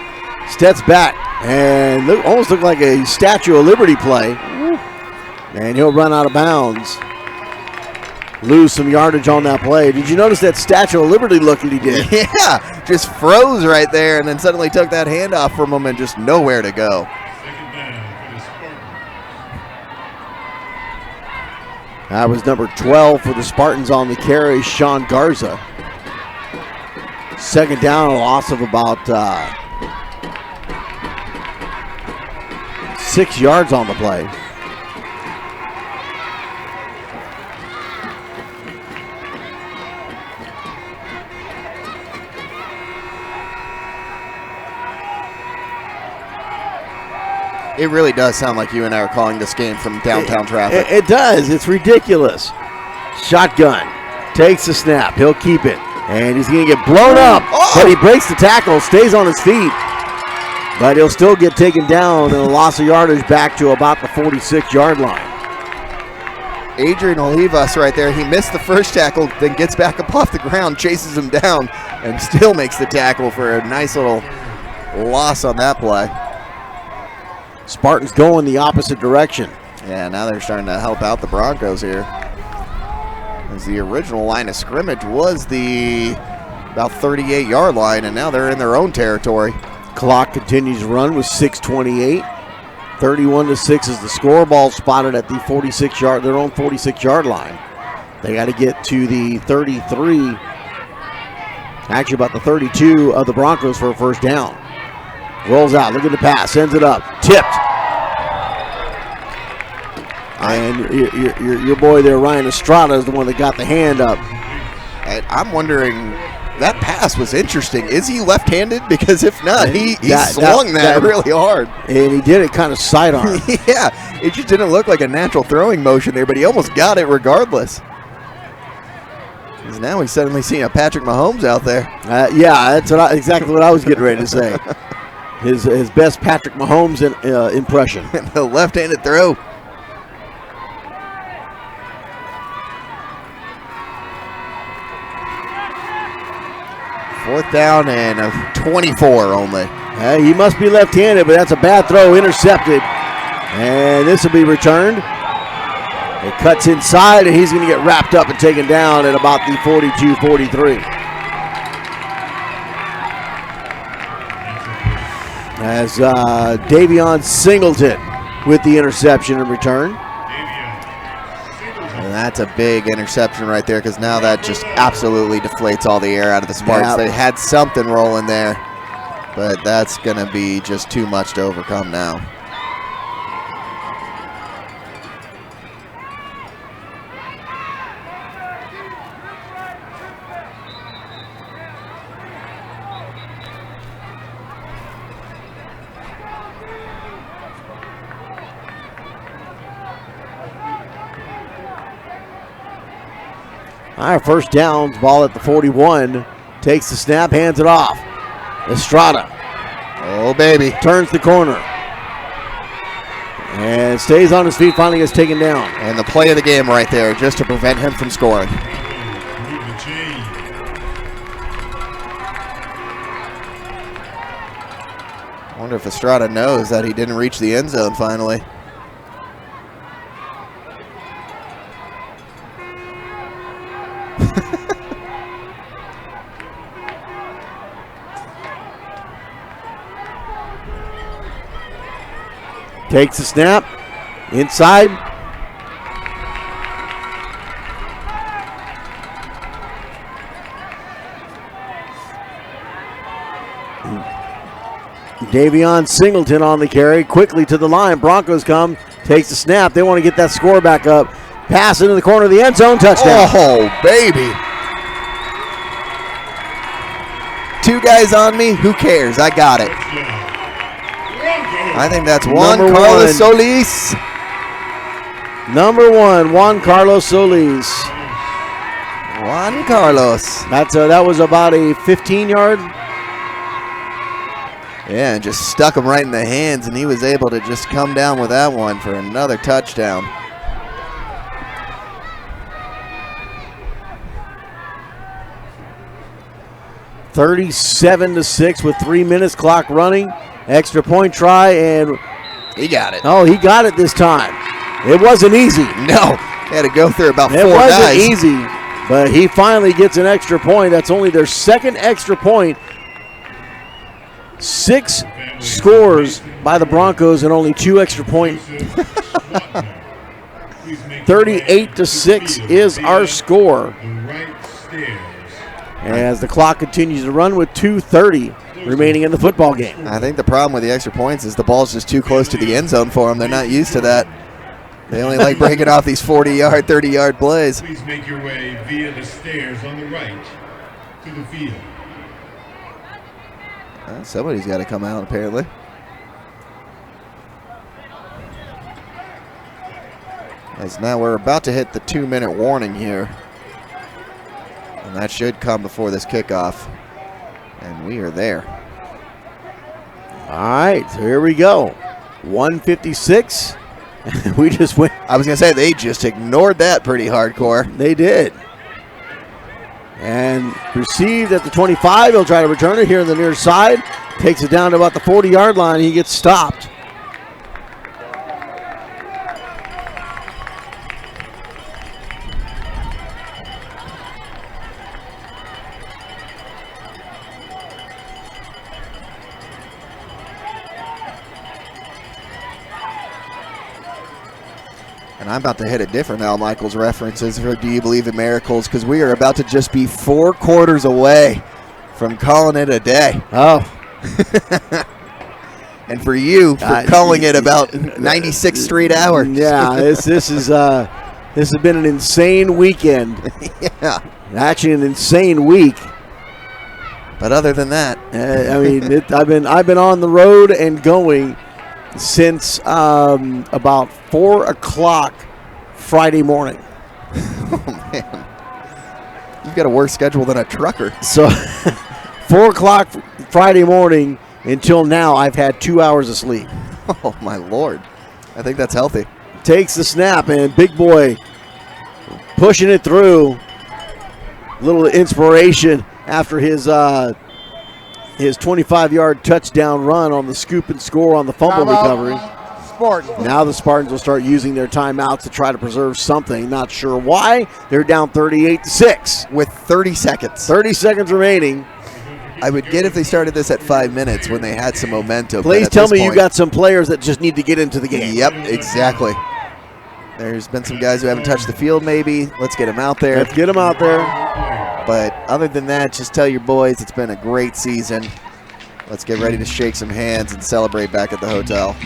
steps back, and almost looked like a Statue of Liberty play. And he'll run out of bounds. Lose some yardage on that play. Did you notice that Statue of Liberty look that he did? Yeah, just froze right there and then suddenly took that handoff from him and just nowhere to go. That was number 12 for the Spartans on the carry, Sean Garza. Second down, a loss of about 6 yards on the play. It really does sound like you and I are calling this game from downtown traffic. It does. It's ridiculous. Shotgun. Takes the snap. He'll keep it. And he's going to get blown up. But he breaks the tackle, stays on his feet. But he'll still get taken down and a loss of yardage back to about the 46-yard line. Adrian Olivas right there. He missed the first tackle, then gets back up off the ground, chases him down, and still makes the tackle for a nice little loss on that play. Spartans going the opposite direction. Yeah, now they're starting to help out the Broncos here. As the original line of scrimmage was the about 38-yard line, and now they're in their own territory. Clock continues to run with 6:28. 31-6 is the score. Ball spotted at the 46-yard, their own 46-yard line. They got to get to the 33, actually about the 32 of the Broncos for a first down. Rolls out, look at the pass, sends it up, tipped. And your boy there, Ryan Estrada, is the one that got the hand up. And I'm wondering, that pass was interesting. Is he left-handed? Because if not, he swung that really hard. And he did it kind of sidearm. Yeah, it just didn't look like a natural throwing motion there, but he almost got it regardless. Because now he's suddenly seeing a Patrick Mahomes out there. Yeah, that's exactly what I was getting ready to say. His best Patrick Mahomes impression. The left-handed throw. Fourth down and 24 only. He must be left-handed, but that's a bad throw, intercepted. And this will be returned. It cuts inside, and he's going to get wrapped up and taken down at about the 42-43. As Davion Singleton with the interception in return. And that's a big interception right there, because now that just absolutely deflates all the air out of the Spartans. Yeah. They had something rolling there, but that's going to be just too much to overcome now. All right, first down, ball at the 41. Takes the snap, hands it off. Estrada. Oh, baby. Turns the corner. And stays on his feet, finally gets taken down. And the play of the game right there, just to prevent him from scoring. Move the chain. I wonder if Estrada knows that he didn't reach the end zone finally. Takes the snap. Inside. Davion Singleton on the carry. Quickly to the line. Broncos come. Takes the snap. They want to get that score back up. Pass into the corner of the end zone. Touchdown. Oh, baby. 2 guys on me. Who cares? I got it. I think that's Juan Carlos Solis. Number 1, Juan Carlos Solis. Juan Carlos. That was about a 15-yard. Yeah, and just stuck him right in the hands, and he was able to just come down with that one for another touchdown. (37-6) with 3 minutes clock running. Extra point try, and he got it. Oh, he got it this time. It wasn't easy. No, he had to go through about 4 guys. It wasn't easy, but he finally gets an extra point. That's only their second extra point. 6 scores by the Broncos and only 2 extra points. 38-6 is our score. As the clock continues to run with 2:30 remaining in the football game. I think the problem with the extra points is the ball's just too close to the end zone for them. They're not used to that. They only like breaking off these 40-yard, 30-yard plays. Please make your way via the stairs on the right to the field. Somebody's got to come out, apparently. As now we're about to hit the 2-minute warning here. And that should come before this kickoff. And we are there. All right, so here we go. 156. We just went. I was going to say, they just ignored that pretty hardcore. They did. And received at the 25. He'll try to return it here on the near side. Takes it down to about the 40-yard line. He gets stopped. And I'm about to hit it different now, Michael's references for Do You Believe in Miracles? Because we are about to just be 4 quarters away from calling it a day. Oh. And for you, for calling it about 96 straight hours. Yeah, this has been an insane weekend. Yeah. Actually, an insane week. But other than that, I mean, I've been on the road and going since about 4 o'clock Friday morning. Oh, man. You've got a worse schedule than a trucker. So 4 o'clock Friday morning until now, I've had 2 hours of sleep. Oh, my Lord. I think that's healthy. Takes the snap, and big boy pushing it through. Little inspiration after his 25-yard touchdown run on the scoop and score on the fumble recovery. Spartans. Now the Spartans will start using their timeouts to try to preserve something. Not sure why. They're down 38-6. With 30 seconds. 30 seconds remaining. I would get if they started this at 5 minutes when they had some momentum. Please tell me you got some players that just need to get into the game. Yep, exactly. There's been some guys who haven't touched the field maybe. Let's get them out there. Let's get them out there. But other than that, just tell your boys it's been a great season. Let's get ready to shake some hands and celebrate back at the hotel.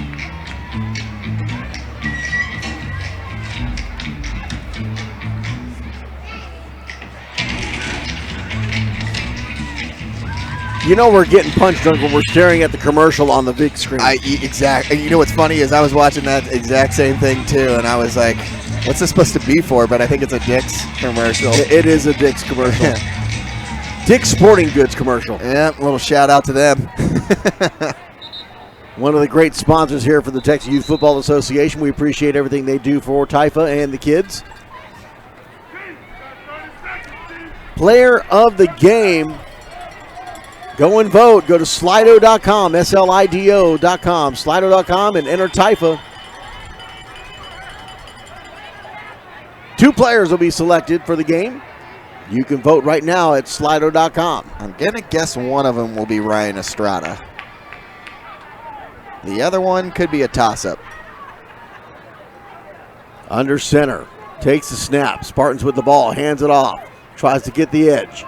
You know we're getting punch drunk when we're staring at the commercial on the big screen. Exactly. And you know what's funny is I was watching that exact same thing too, and I was like, what's this supposed to be for? But I think it's a Dick's commercial. It is a Dick's commercial. Dick's Sporting Goods commercial. Yeah, a little shout out to them. one of the great sponsors here for the Texas Youth Football Association. We appreciate everything they do for TYFA and the kids. Player of the game. Go and vote. Go to slido.com, SLIDO.com, slido.com, and enter TYFA. 2 players will be selected for the game. You can vote right now at slido.com. I'm going to guess one of them will be Ryan Estrada. The other one could be a toss-up. Under center. Takes the snap. Spartans with the ball. Hands it off. Tries to get the edge.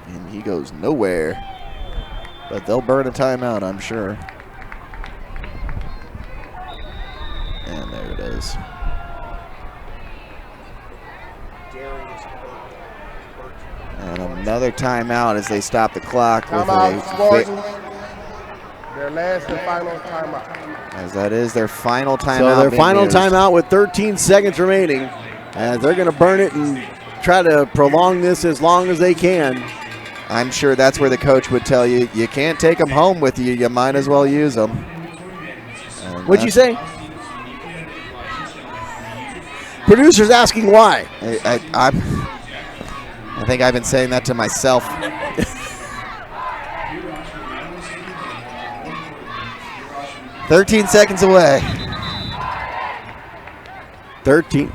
And he goes nowhere. But they'll burn a timeout, I'm sure. And there it is. And another timeout as they stop the clock. Timeout, Spartans. Their last and final timeout. As that is their final timeout. So their final used. timeout with 13 seconds remaining. As they're going to burn it and try to prolong this as long as they can. I'm sure that's where the coach would tell you, you can't take them home with you. You might as well use them. What'd you say? Producer's asking why. I think I've been saying that to myself. 13 seconds away. 13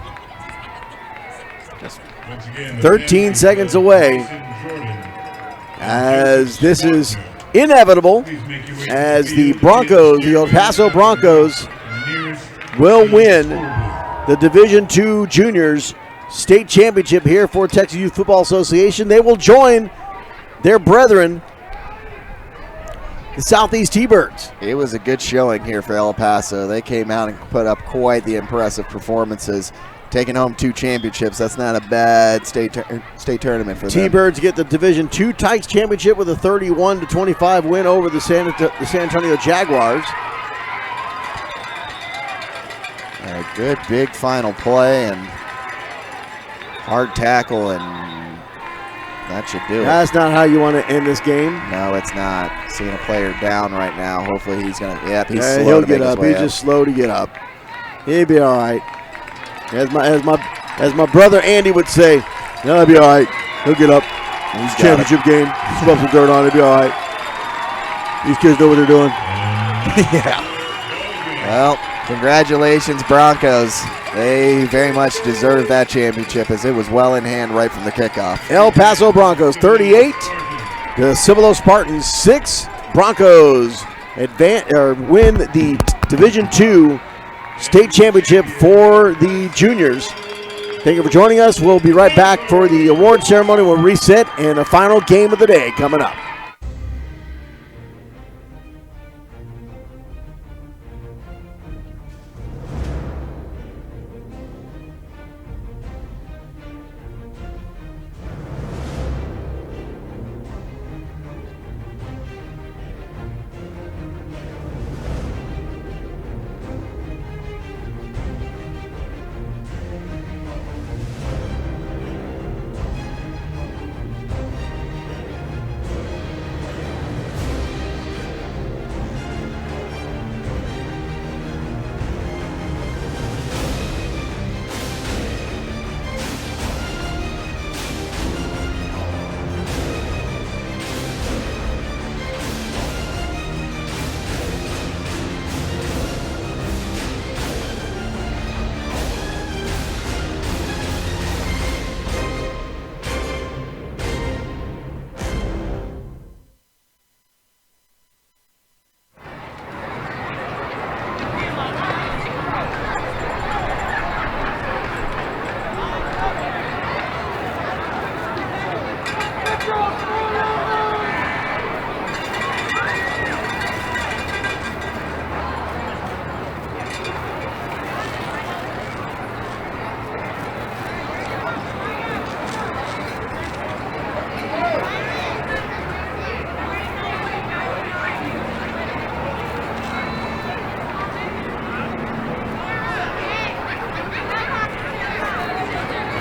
seconds away. As this is inevitable, as the Broncos, the El Paso Broncos, will win the Division II Juniors State Championship here for Texas Youth Football Association. They will join their brethren, the Southeast T-Birds. It was a good showing here for El Paso. They came out and put up quite the impressive performances, taking home 2 championships. That's not a bad state tournament for them. T-Birds get the Division II Tykes Championship with a 31-25 win over the San Antonio Jaguars. A good big final play and hard tackle, and that should do it. That's not how you want to end this game. No, it's not. Seeing a player down right now. Hopefully he's going to, yep, he's slow he'll to get make up. his way He's just slow to get up. He'll be all right. As my brother Andy would say, no, he'll be all right. He'll get up. He's championship game. Rub some dirt on it. He'll be all right. These kids know what they're doing. Yeah. Well, congratulations, Broncos. They very much deserve that championship as it was well in hand right from the kickoff. El Paso Broncos 38, the Cibolo Spartans 6. Broncos win the Division II State Championship for the juniors. Thank you for joining us. We'll be right back for the award ceremony. We'll reset and a final game of the day coming up.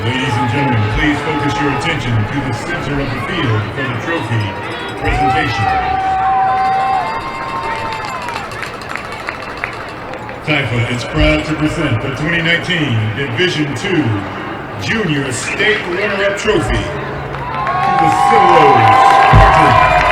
Ladies and gentlemen, please focus your attention to the center of the field for the trophy presentation. TYFA is proud to present the 2019 Division II Junior State Runner-Up Trophy to the Cibolo Spartans.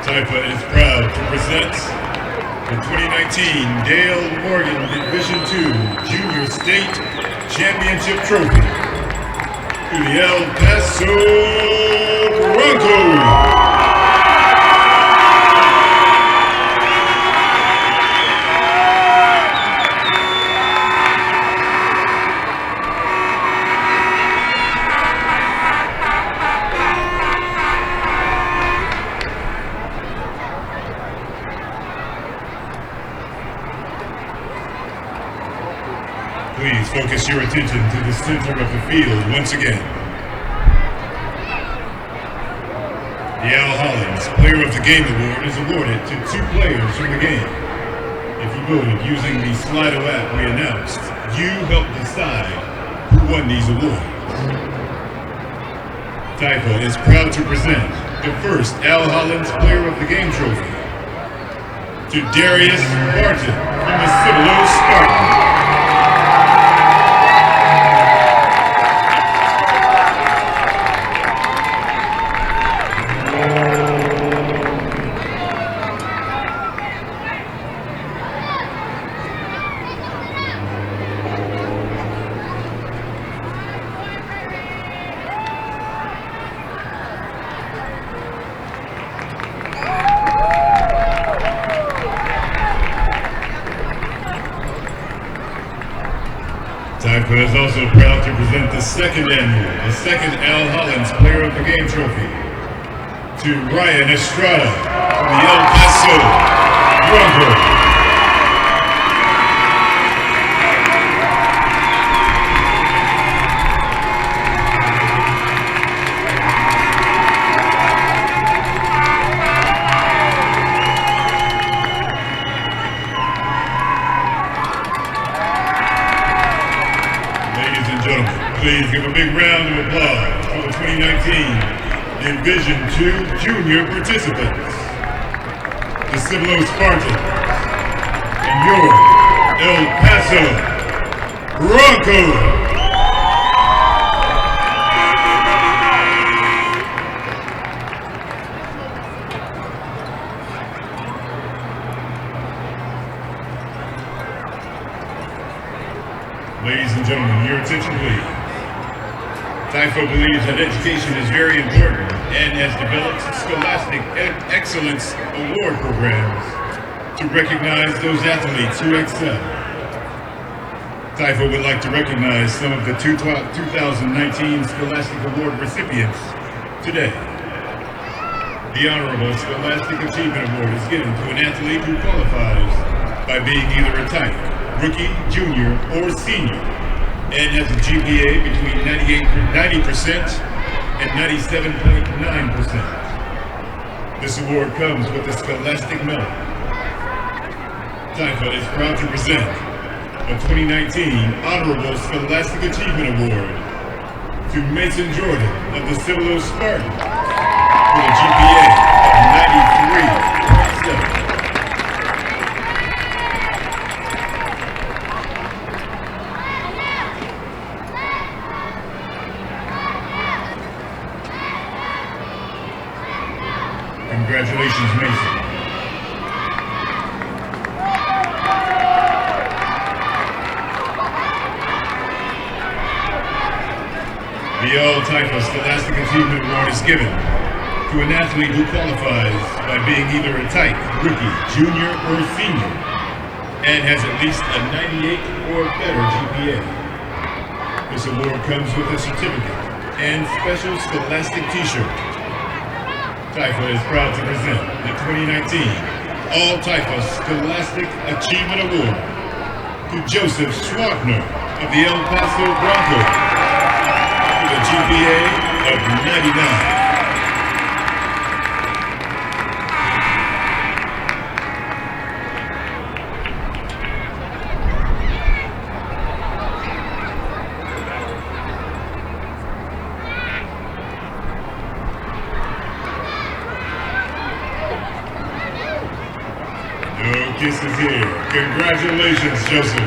TYFA is proud to present the 2019 Dale Morgan Division II Junior State Championship Trophy to the El Paso Broncos. Please focus your attention to the center of the field once again. The Al Hollins Player of the Game Award is awarded to 2 players from the game. If you voted using the Slido app we announced, you helped decide who won these awards. TYFA is proud to present the first Al Hollins Player of the Game trophy to Darius Barton from the Cibolo Spartans. TYFA is also proud to present the second Al Hollins Player of the Game trophy to Ryan Estrada from the El Paso Broncos. Please give a big round of applause for the 2019 Division II Junior participants, the Cibolo Spartans, and your El Paso Broncos. Ladies and gentlemen, your attention please. TYFA believes that education is very important and has developed scholastic excellence award programs to recognize those athletes who excel. TYFA would like to recognize some of the 2019 Scholastic Award recipients today. The Honorable Scholastic Achievement Award is given to an athlete who qualifies by being either a type, rookie, junior, or senior, and has a GPA between 90% and 97.9%. This award comes with a Scholastic Medal. TYFA is proud to present a 2019 Honorable Scholastic Achievement Award to Mason Jordan of the Cibolo Spartans with a GPA of 93.7. Congratulations, Mason. The All-TYFA Scholastic Achievement Award is given to an athlete who qualifies by being either a type, rookie, junior, or senior, and has at least a 98 or better GPA. This award comes with a certificate and special Scholastic t-shirt. TYFA is proud to present the 2019 All-TYFA Scholastic Achievement Award to Joseph Schwagner of the El Paso Broncos with a GPA of 99. kiss is here. Congratulations, Joseph.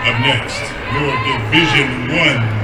Up next, your Division I